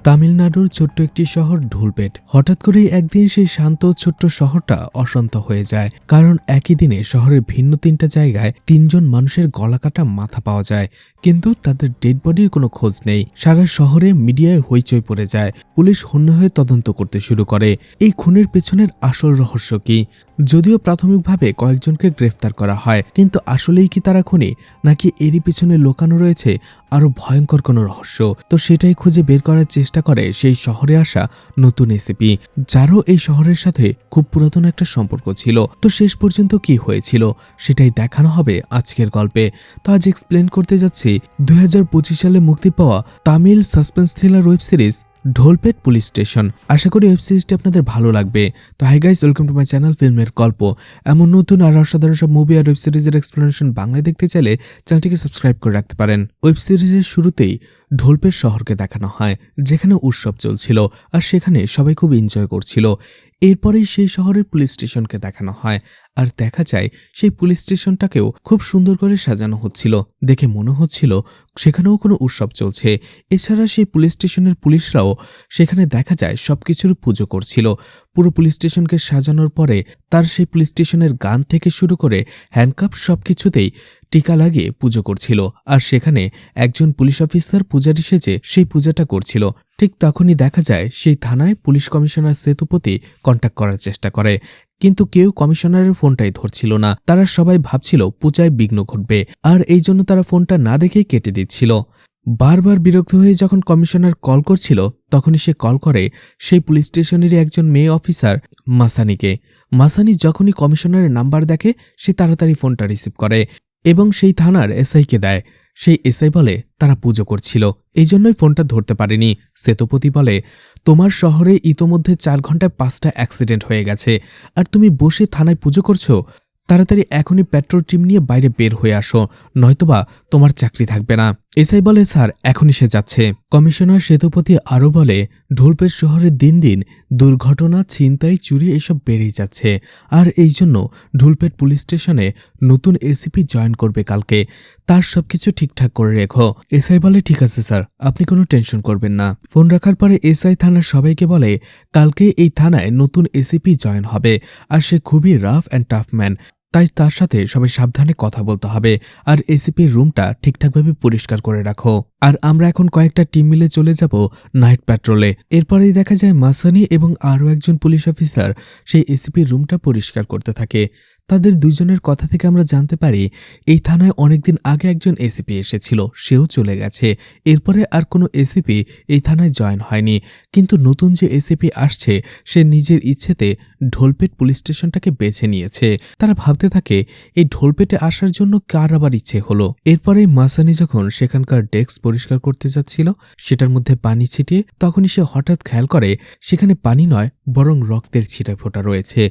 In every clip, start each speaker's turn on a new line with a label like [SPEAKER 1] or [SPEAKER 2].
[SPEAKER 1] তামিলনাড়ুর ছোট্ট একটি শহর ধুলপেট। হঠাৎ করেই একদিন সেই শান্ত ছোট্ট শহরটা অশান্ত হয়ে যায়, কারণ একই দিনে শহরের ভিন্ন তিনটা জায়গায় তিনজন মানুষের গলাকাটা মাথা পাওয়া যায়, কিন্তু তাদের ডেড বডির কোনো খোঁজ নেই। সারা শহরে মিডিয়ায় হইচই পড়ে যায়। পুলিশ হন্য হয়ে তদন্ত করতে শুরু করে এই খুনের পেছনের আসল রহস্য কি। যদিও প্রাথমিকভাবে কয়েকজনকে গ্রেফতার করা হয়, কিন্তু আসলেই কি তারা খুনি, নাকি এরই পিছনে লুকানো রয়েছে আরো ভয়ঙ্কর কোনো রহস্য? তো সেটাই খুঁজে বের করার চেষ্টা করে সেই শহরে আসা নতুন এসিপি, যারও এই শহরের সাথে খুব পুরাতন একটা সম্পর্ক ছিল। তো শেষ পর্যন্ত কি হয়েছিল সেটাই দেখানো হবে আজকের গল্পে। তো আজ এক্সপ্লেন করতে যাচ্ছি 2025 সালে মুক্তি পাওয়া Tamil suspense thriller web series Dhoolpet police station. আশা করি ওয়েব সিরিজটি আপনাদের ভালো লাগবে। তো hi guys, welcome to my channel ফিল্মের গল্প। এমন নতুন আর অসাধারণ সব মুভি আর ওয়েব সিরিজের এক্সপ্লেনেশন বাংলায় দেখতে চাইলে চ্যানেলটিকে সাবস্ক্রাইব করে রাখতে পারেন। ওয়েব সিরিজের শুরুতেই ঢোলপেট শহরকে দেখানো হয়, যেখানে উৎসব চলছিল আর সেখানে সবাই খুব এনজয় করছিল। এরপরেই সেই শহরের পুলিশ স্টেশনকে দেখানো হয়, আর দেখা যায় সেই পুলিশ স্টেশনটাকেও খুব সুন্দর করে সাজানো হচ্ছিল। দেখে মনে হচ্ছিল সেখানেও কোনো উৎসব চলছে। এছাড়া সেই পুলিশ স্টেশনের পুলিশরাও সেখানে দেখা যায় সবকিছুর পুজো করছিল। পুরো পুলিশ স্টেশনকে সাজানোর পরে তার সেই পুলিশ স্টেশনের গান থেকে শুরু করে হ্যান্ডকাপ সবকিছুতেই টিকা লাগিয়ে পুজো করছিল। আর সেখানে একজন পুলিশ অফিসার পূজারী সেজে সেই পূজাটা করছিল। ঠিক তখনই দেখা যায় সেই থানায় পুলিশ কমিশনার সেতুপতি কন্ট্যাক্ট করার চেষ্টা করে, কিন্তু কেউ কমিশনারের ফোনটাই ধরছিল না। তারা সবাই ভাবছিল পূজায় বিঘ্ন ঘটবে, আর এই জন্য তারা ফোনটা না দেখেই কেটে দিচ্ছিল। বারবার বিরক্ত হয়ে যখন কমিশনার কল করছিল, তখনই সে কল করে সেই পুলিশ স্টেশনেরই একজন মেয়ে অফিসার মাসানিকে। মাসানি যখনই কমিশনারের নাম্বার দেখে, সে তাড়াতাড়ি ফোনটা রিসিভ করে এবং সেই থানার এসআইকে দেয়। সেই এসআই বলে তারা পুজো করছিল, এই জন্যই ফোনটা ধরতে পারেনি। সেতুপতি বলে, তোমার শহরে ইতোমধ্যে 4 ঘন্টায় 5টা অ্যাক্সিডেন্ট হয়ে গেছে, আর তুমি বসে থানায় পুজো করছো? তাড়াতাড়ি এখনই পেট্রোল টিম নিয়ে বাইরে বের হয়ে আসো, নয়তোবা তোমার চাকরি থাকবে না। এসআই বলে, স্যার এখনই সে যাচ্ছে। কমিশনার সেতুপতি আরও বলে, ঢোলপেট শহরে দিন দিন দুর্ঘটনা, ছিনতাই, চুরি এসব বেড়েই যাচ্ছে, আর এই জন্য ঢোলপেট পুলিশ স্টেশনে নতুন এসিপি জয়েন করবে কালকে। তার সবকিছু ঠিকঠাক করে রেখো। এসআই বলে, ঠিক আছে স্যার, আপনি কোনো টেনশন করবেন না। ফোন রাখার পরে এসআই থানার সবাইকে বলে, কালকে এই থানায় নতুন এসিপি জয়েন হবে, আর সে খুবই রাফ অ্যান্ড টাফ ম্যান, তাই তার সাথে সবাই সাবধানে কথা বলতে হবে, আর এসিপির রুমটা ঠিকঠাকভাবে পরিষ্কার করে রাখো। আর আমরা এখন কয়েকটা টিম মিলে চলে যাব নাইট প্যাট্রোলে। এরপরেই দেখা যায় মাসানি এবং আরও একজন পুলিশ অফিসার সেই এসিপির রুমটা পরিষ্কার করতে থাকে। তাদের দুইজনের কথা থেকে আমরা জানতে পারি এই থানায় অনেকদিন আগে একজন এসিপি এসেছিল, সেও চলে গেছে। এরপরে আর কোনো এসিপি এই থানায় জয়েন হয়নি, কিন্তু নতুন যে এসিপি আসছে সে নিজের ইচ্ছেতে ঢোলপেট পুলিশ স্টেশনটাকে বেছে নিয়েছে। তারা ভাবতে থাকে এই ঢোলপেটে আসার জন্য কার আবার ইচ্ছে হলো। এরপরে মাসানি যখন সেখানকার ডেস্ক পরিষ্কার করতে যাচ্ছিল সেটার মধ্যে পানি ছিটিয়ে, তখনই সে হঠাৎ খেয়াল করে সেখানে পানি নয় বরং রক্তের ছিটা ফোটা রয়েছে,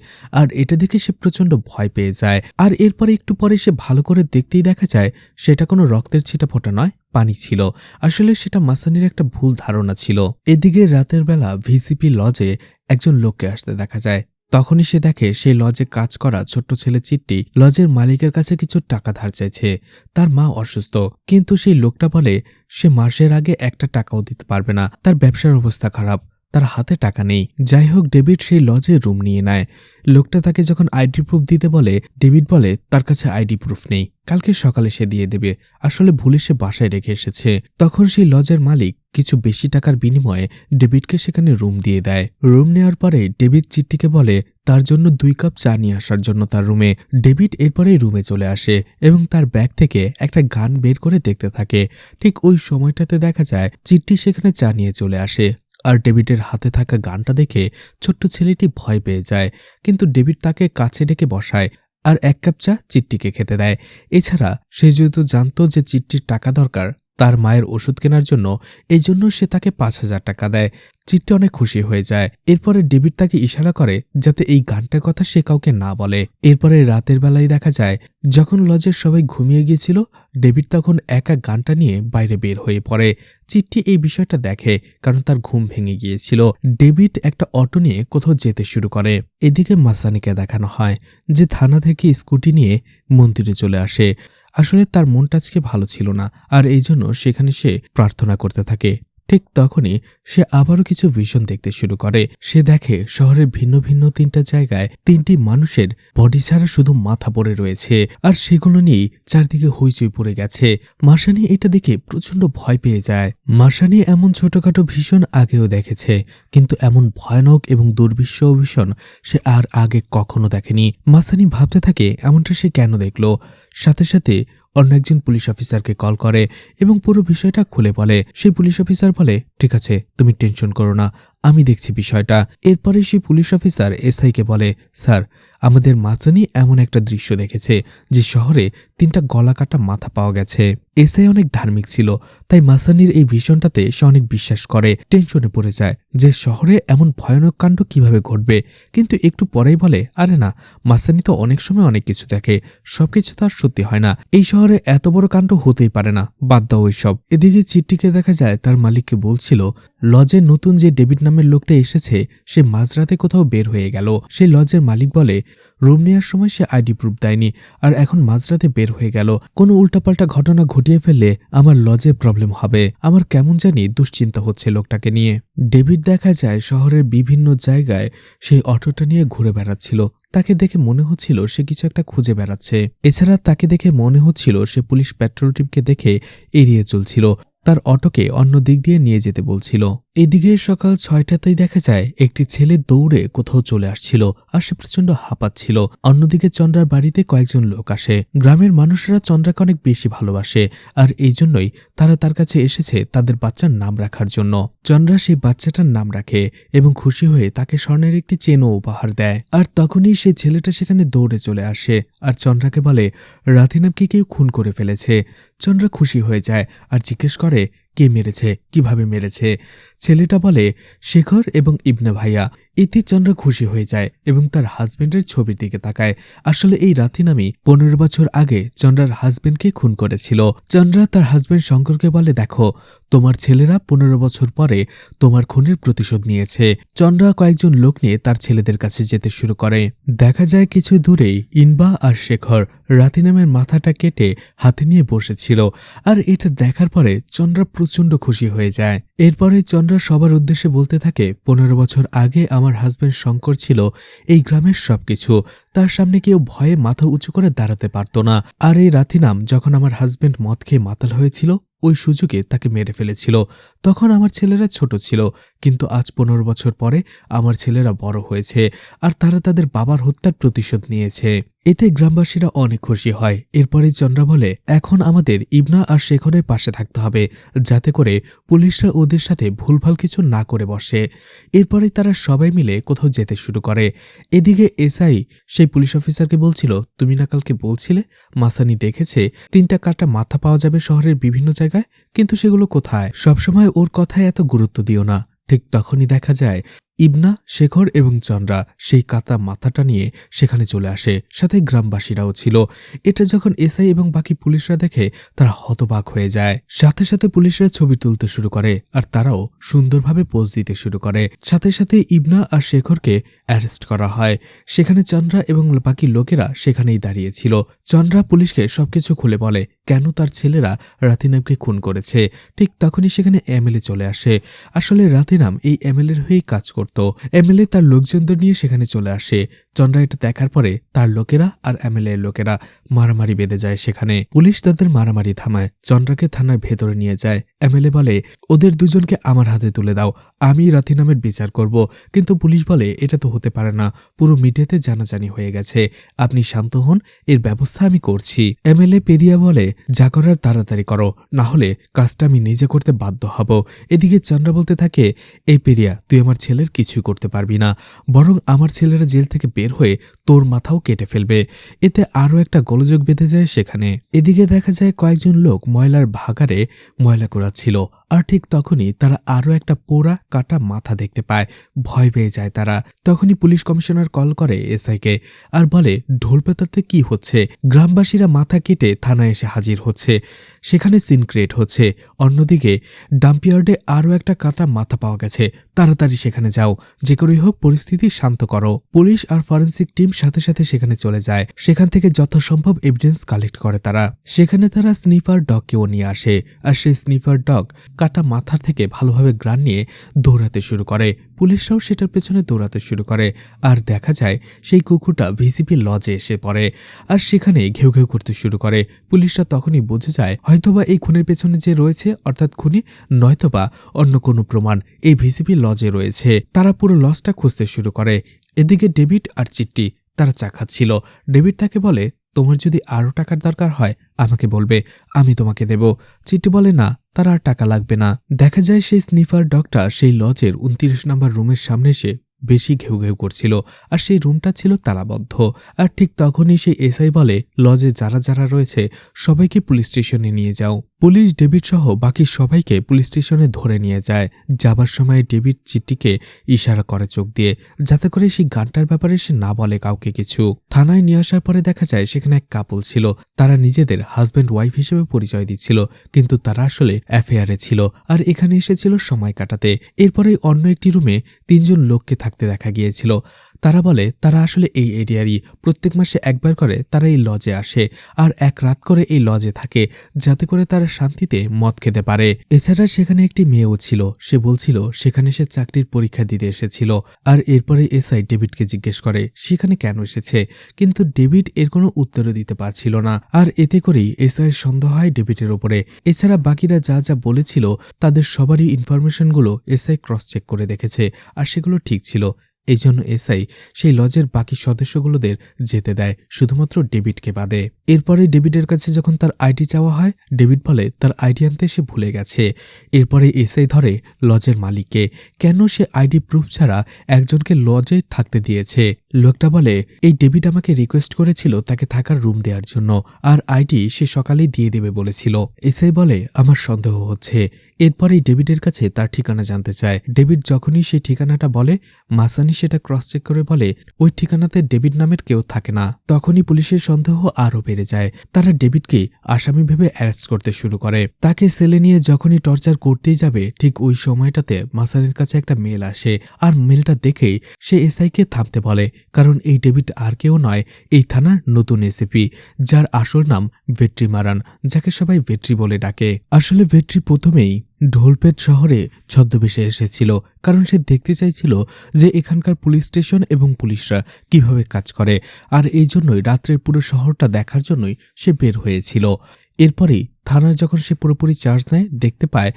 [SPEAKER 1] আর এটা দেখে সে প্রচন্ড ভয় পেয়ে যায়। আর এরপরে একটু পরে সে ভালো করে দেখতেই দেখা যায় সেটা কোনো রক্তের ছিটা ফোটা নয়, পানি ছিল। আসলে সেটা মাসানির একটা ভুল ধারণা ছিল। এদিকে রাতের বেলা ভিসিপি লজে একজন লোককে আসতে দেখা যায়। তখনই সে দেখে সেই লজে কাজ করা ছোট্ট ছেলে চিট্টি লজের মালিকের কাছে কিছু টাকা ধার চাইছে। তার মা অসুস্থ, কিন্তু সেই লোকটা বলে সে মাসের আগে একটা টাকাও দিতে পারবে না, তার ব্যবসার অবস্থা খারাপ, তার হাতে টাকা নেই। যাই হোক, ডেভিড সেই লজে রুম নিয়ে নেয়। লোকটা তাকে যখন আইডি প্রুফ দিতে বলে, ডেভিড বলে তার কাছে আইডি প্রুফ নেই, কালকে সকালে সে দিয়ে দেবে, আসলে ভুলে সে বাসায় রেখে এসেছে। তখন সেই লজের মালিক কিছু বেশি টাকার বিনিময়ে ডেভিডকে সেখানে রুম দিয়ে দেয়। রুম নেওয়ার পরে ডেভিড চিট্টিকে বলে তার জন্য 2 কাপ চা নিয়ে আসার জন্য তার রুমে। ডেভিড এরপরেই রুমে চলে আসে এবং তার ব্যাগ থেকে একটা গান বের করে দেখতে থাকে। ঠিক ওই সময়টাতে দেখা যায় চিট্টি সেখানে চা নিয়ে চলে আসে, আর ডেভিডের হাতে থাকা গানটা দেখে ছোট্ট ছেলেটি ভয় পেয়ে যায়, কিন্তু ডেভিড তাকে কাছে ডেকে বসায় আর 1 কাপ চা চিট্টিকে খেতে দেয়। এছাড়া সে যেহেতু জানতো যে চিট্টির টাকা দরকার তার মায়ের ওষুধ কেনার জন্য, এই জন্য সে তাকে 5,000 টাকা দেয়। চিট্টি অনেক খুশি হয়ে যায়। এরপরে ডেভিড তাকে ইশারা করে যাতে এই গানটার কথা সে কাউকে না বলে। এরপরে রাতের বেলায় দেখা যায় যখন লজের সবাই ঘুমিয়ে গিয়েছিল, ডেভিড তখন একা গানটা নিয়ে বাইরে বের হয়ে পড়ে। চিট্টি এই বিষয়টা দেখে, কারণ তার ঘুম ভেঙে গিয়েছিল। ডেভিড একটা অটো নিয়ে কোথাও যেতে শুরু করে। এদিকে মাসানিকে দেখানো হয় যে থানা থেকে স্কুটি নিয়ে মন্দিরে চলে আসে। আসলে তার মনটা আজকে ভালো ছিল না, আর এই জন্য সেখানে সে প্রার্থনা করতে থাকে। ঠিক তখনই সে আবারও কিছু ভিশন দেখতে শুরু করে। সে দেখে শহরের ভিন্ন ভিন্ন 3টা জায়গায় 3টি মানুষের বডি ছাড়া শুধু মাথা পড়ে রয়েছে, আর সেগুলো নিয়েই চারদিকে হইচই পড়ে গেছে। মার্শানি এটা দেখে প্রচন্ড ভয় পেয়ে যায়। মার্শানি এমন ছোটখাটো ভীষণ আগেও দেখেছে, কিন্তু এমন ভয়ানক এবং দুর্বিষহ ভীষণ সে আর আগে কখনো দেখেনি। মার্শানি ভাবতে থাকে এমনটা সে কেন দেখলো। সাথে সাথে অন্য একজন পুলিশ অফিসারকে কল করে এবং পুরো বিষয়টা খুলে বলে। সেই পুলিশ অফিসার বলে, ঠিক আছে, তুমি টেনশন করো না, আমি দেখছি বিষয়টা। এরপরে সেই পুলিশ অফিসার এসআইকে বলে, স্যার, আমাদের মার্শানি এমন একটা দৃশ্য দেখেছে যে শহরে 3টা গলাকাটা মাথা পাওয়া গেছে। এসআই অনেক ধার্মিক ছিল, তাই মার্শানির এই ভিশনটাতে সে অনেক বিশ্বাস করে। টেনশনে পড়ে যায় যে শহরে এমন ভয়ানক কাণ্ড কিভাবে ঘটবে, কিন্তু একটু পরেই বলে, আরে না, মার্শানি তো অনেক সময় অনেক কিছু দেখে, সবকিছু তো আর সত্যি হয় না, এই শহরে এত বড় কাণ্ড হতেই পারে না, বাদ দাও ওইসব। এদিকে চিট্টিকে দেখা যায় তার মালিককে বলছিল লজে নতুন যে ডেভিড নামের লোকটা এসেছে সে মাঝরাতে কোথাও বের হয়ে গেল। সেই লজের মালিক বলে, রুম নেওয়ার সময় সে আইডি প্রুফ দেয়নি, আর এখন মাঝরাতে বের হয়ে গেল। কোনো উল্টাপাল্টা ঘটনা ঘটিয়ে ফেললে আমার লজে প্রবলেম হবে। আমার কেমন জানি দুশ্চিন্তা হচ্ছে লোকটাকে নিয়ে। ডেভিড দেখা যায় শহরের বিভিন্ন জায়গায় সেই অটোটা নিয়ে ঘুরে বেড়াচ্ছিল। তাকে দেখে মনে হচ্ছিল সে কিছু একটা খুঁজে বেড়াচ্ছে। এছাড়া তাকে দেখে মনে হচ্ছিল সে পুলিশ পেট্রোল টিমকে দেখে এড়িয়ে চলছিল, তার অটোকে অন্য দিক দিয়ে নিয়ে যেতে বলছিল। এদিকে সকাল 6টাতেই দেখা যায় একটি ছেলে দৌড়ে কোথাও চলে আসছিল, আর সে প্রচন্ড হাঁপাচ্ছিল। অন্যদিকে চন্দ্রার বাড়িতে কয়েকজন লোক আসে। গ্রামের মানুষরা চন্দ্রাকে অনেক বেশি ভালোবাসে, আর এই জন্যই তারা তার কাছে এসেছে তাদের বাচ্চার নাম রাখার জন্য। চন্দ্রা সেই বাচ্চাটার নাম রাখে এবং খুশি হয়ে তাকে স্বর্ণের একটি চেনও উপহার দেয়। আর তখনই সেই ছেলেটা সেখানে দৌড়ে চলে আসে আর চন্দ্রাকে বলে, রাতিনামকে কেউ খুন করে ফেলেছে। চন্দ্রা খুশি হয়ে যায় আর জিজ্ঞেস করে, কে মেরেছে, কিভাবে মেরেছে। ছেলেটা বলে, শেখর এবং ইবনে ভাইয়া। এতে চন্দ্রা খুশি হয়ে যায় এবং তার হাজবেন্ডের ছবির দিকে তাকায়। আসলে এই রাতিনামি 15 বছর আগে চন্দ্রার হাজবেন্ডকে খুন করেছিল। চন্দ্রা তার হাজবেন্ড শঙ্করকে বলে, দেখো, তোমার ছেলেরা 15 বছর পরে তোমার খুনের প্রতিশোধ নিয়েছে। চন্দ্রা কয়েকজন লোক নিয়ে তার ছেলেদের কাছে যেতে শুরু করে। দেখা যায় কিছু দূরেই ইনবা আর শেখর রাতিনামের মাথাটা কেটে হাতে নিয়ে বসেছিল, আর এটা দেখার পরে চন্দ্রা প্রচন্ড খুশি হয়ে যায়। এরপরে চন্দ্রা সবার উদ্দেশ্যে বলতে থাকে, 15 বছর আগে আমার হাজবেন্ড শঙ্কর ছিল এই গ্রামের সবকিছু, তার সামনে কেউ ভয়ে মাথা উঁচু করে দাঁড়াতে পারত না। আর এই রাতিনাম যখন আমার হাজবেন্ড মদ খেয়ে মাতাল হয়েছিল ওই সুযোগে তাকে মেরে ফেলেছিল। তখন আমার ছেলেরা ছোট ছিল, কিন্তু আজ 15 বছর পরে আমার ছেলেরা বড় হয়েছে আর তারা তাদের বাবার হত্যার প্রতিশোধ নিয়েছে। এতে গ্রামবাসীরা অনেক খুশি হয়। এরপরে চন্দ্রা বলে, এখন আমাদের ইবনা আর শেখরের পাশে থাকতে হবে, যাতে করে পুলিশরা ওদের সাথে ভুলভাল কিছু না করে বসে। এরপরে তারা সবাই মিলে কোথাও যেতে শুরু করে। এদিকে এসআই সেই পুলিশ অফিসারকে বলছিল, তুমি না কালকে বলছিলে মাসানি দেখেছে 3টা কাটা মাথা পাওয়া যাবে শহরের বিভিন্ন জায়গায়, কিন্তু সেগুলো কোথায়? সবসময় ওর কথায় এত গুরুত্ব দিও না। ঠিক তখনই দেখা যায় ইবনা, শেখর এবং চন্দ্রা সেই কাটা মাথাটা নিয়ে সেখানে চলে আসে, সাথে গ্রামবাসীরাও ছিল। এটা যখন এসআই এবং বাকি পুলিশরা দেখে তারা হতবাক হয়ে যায়। সাথে সাথে পুলিশরা ছবি তুলতে শুরু করে আর তারাও সুন্দরভাবে পোজ দিতে শুরু করে। সাথে সাথে ইবনা আর শেখরকে অ্যারেস্ট করা হয়। সেখানে চন্দ্রা এবং বাকি লোকেরা সেখানেই দাঁড়িয়েছিল। চন্দ্রা পুলিশকে সবকিছু খুলে বলে কেন তার ছেলেরা রাতিনামকে খুন করেছে। ঠিক তখনই সেখানে এমএলএ চলে আসে। আসলে রাতিনাম এই এমএলএর হয়েই কাজ করত। এমএলএ তার লোকজনদের নিয়ে সেখানে চলে আসে। চন্দ্রা এটা দেখার পরে তার লোকেরা আর এমএলএ এর লোকেরা মারামারি বেঁধে যায়। সেখানে পুলিশ তাদের মারামারি থামায়, চন্দ্রাকে থানার ভেতরে নিয়ে যায়। এমএলএ বলে, ওদের দুজনকে আমার হাতে তুলে দাও, আমি রাতিনামের বিচার করব। কিন্তু পুলিশ বলে, এটা তো হতে পারে না, পুরো মিডিয়াতে জানাজানি হয়ে গেছে, আপনি শান্ত হন, এর ব্যবস্থা আমি করছি। এমএলএ পেরিয়া বলে, যা করার তাড়াতাড়ি করো, না হলে কাজটা আমি নিজে করতে বাধ্য হব। এদিকে চন্দ্রা বলতে থাকে, এই পেরিয়া, তুই আমার ছেলের কিছুই করতে পারবি না, বরং আমার ছেলেরা জেল থেকে বের হয়ে তোর মাথাও কেটে ফেলবে। এতে আরও একটা গোলযোগ বেঁধে যায় সেখানে। এদিকে দেখা যায় কয়েকজন লোক ময়লার ভাগাড়ে ময়লা কুড়াচ্ছিল, আর ঠিক তখনই তারা আরও একটা পোড়া কাটা মাথা দেখতে পায়। ভয় পেয়ে যায় তারা। তখনই পুলিশ কমিশনার কল করে এসআইকে আর বলে, ঢোলপেতাতে কি হচ্ছে? গ্রামবাসীরা মাথা কেটে থানায় এসে হাজির হচ্ছে, সেখানে সিন ক্রিয়েট হচ্ছে। অন্যদিকে ডাম্পিয়ার্ডে আরও একটা কাটা মাথা পাওয়া গেছে, তাড়াতাড়ি সেখানে যাও, যে করেই হোক পরিস্থিতি শান্ত করো। পুলিশ আর ফরেন্সিক টিম সাথে সাথে সেখানে চলে যায়। সেখান থেকে যথাসম্ভব এভিডেন্স কালেক্ট করে তারা। সেখানে তারা স্নিফার ডগকেও নিয়ে আসে, আর সেই স্নিফার ডগ কাটা মাথার থেকে ভালোভাবে ঘ্রাণ নিয়ে দৌড়াতে শুরু করে। পুলিশরাও সেটার পেছনে দৌড়াতে শুরু করে। আর দেখা যায় সেই কুকুরটা ভিসিপি লজে এসে পড়ে আর সেখানে ঘেউ ঘেউ করতে শুরু করে। পুলিশরা তখনই বুঝে যায় হয়তোবা এই খুনের পেছনে যে রয়েছে অর্থাৎ খুনি নয়তোবা অন্য কোনো প্রমাণ এই ভিসিপি লজে রয়েছে। তারা পুরো লজটা খুঁজতে শুরু করে। এদিকে ডেভিড আর চিট্টি তারা চা খাচ্ছিল। ডেভিড তাকে বলে, তোমার যদি আরও টাকার দরকার হয় আমাকে বলবে, আমি তোমাকে দেব। চিট্টি বলে, না, তার আর টাকা লাগবে না। দেখা যায় সেই স্নিফার ডগটা সেই লজের 29 নম্বর রুমের সামনে এসে বেশি ঘেউ ঘেউ করছিল আর সেই রুমটা ছিল তালাবদ্ধ। আর ঠিক তখনই সেই এসআই বলে, লজে যারা যারা রয়েছে সবাইকে পুলিশ স্টেশনে নিয়ে যাও। পুলিশ ডেভিড সহ বাকি সবাইকে পুলিশ স্টেশনে ধরে নিয়ে যায়। যাবার সময় ডেভিড চিট্টিকে ইশারা করে চোখ দিয়ে, যাতে করে সেই গানটার ব্যাপারে সে না বলে কাউকে কিছু। থানায় নিয়ে আসার পরে দেখা যায় সেখানে এক কাপল ছিল। তারা নিজেদের হাজব্যান্ড ওয়াইফ হিসেবে পরিচয় দিচ্ছিল, কিন্তু তারা আসলে অ্যাফেয়ারে ছিল আর এখানে এসেছিল সময় কাটাতে। এরপরে অন্য একটি রুমে 3 জন লোককে থাকতে দেখা গিয়েছিল। তারা বলে তারা আসলে এই এরিয়ারই, প্রত্যেক মাসে একবার করে তারা এই লজে আসে আর এক রাত করে এই লজে থাকে, যাতে করে তারা শান্তিতে মদ খেতে পারে। এছাড়া সেখানে একটি মেয়েও ছিল। সে বলছিল সেখানে সে চাকরির পরীক্ষা দিতে এসেছিল। আর এরপরে এসআই ডেভিডকে জিজ্ঞেস করে সেখানে কেন এসেছে, কিন্তু ডেভিড এর কোনো উত্তরও দিতে পারছিল না। আর এতে করেই এসআই সন্দেহ হয় ডেভিডের ওপরে। এছাড়া বাকিরা যা যা বলেছিল তাদের সবারই ইনফরমেশনগুলো এসআই ক্রস চেক করে দেখেছে আর সেগুলো ঠিক ছিল। এই জন্য এসআই সেই লজের বাকি সদস্যগুলোদের যেতে দেয়, শুধুমাত্র ডেভিডকে বাদে। এরপরে ডেভিডের কাছে যখন তার আইডি চাওয়া হয়, ডেভিড বলে তার আইডি আনতে সে ভুলে গেছে। এরপরে এসআই ধরে লজের মালিককে, কেন সে আইডি প্রুফ ছাড়া একজনকে লজে থাকতে দিয়েছে। লোকটা বলে, এই ডেভিড আমাকে রিকোয়েস্ট করেছিল তাকে থাকার রুম দেওয়ার জন্য আর আইডি সে সকালেই দিয়ে দেবে বলেছিল। এসআই বলে, আমার সন্দেহ হচ্ছে। এরপরেই ডেভিডের কাছে তার ঠিকানা জানতে চায়। ডেভিড যখনই সেই ঠিকানাটা বলে, মাসানি সেটা ক্রস চেক করে বলে ওই ঠিকানাতে ডেভিড নামের কেউ থাকে না। তখনই পুলিশের সন্দেহ আরও বেড়ে যায়। তারা ডেভিডকে আসামি ভেবে অ্যারেস্ট করতে শুরু করে। তাকে সেলে নিয়ে যখনই টর্চার করতেই যাবে, ঠিক ওই সময়টাতে মাসানির কাছে একটা মেল আসে আর মেলটা দেখেই সে এসআইকে থামতে বলে, কারণ এই ডেভিড আর কেউ নয়, এই থানার নতুন এসিপি, যার আসল নাম ভেট্রি মারান, যাকে সবাই ভেট্রি বলে ডাকে। আসলে ভেট্রি প্রথমেই ঢোলপেট শহরে ছদ্মবেশে এসেছিল, কারণ সে দেখতে চাইছিল যে এখানকার পুলিশ স্টেশন এবং পুলিশরা কিভাবে কাজ করে, আর এই জন্যই রাত্রের পুরো শহরটা দেখার জন্যই সে বের হয়েছিল। এরপরেই থানার যখন সে পুরোপুরি চার্জ নেয়, দেখতে পায়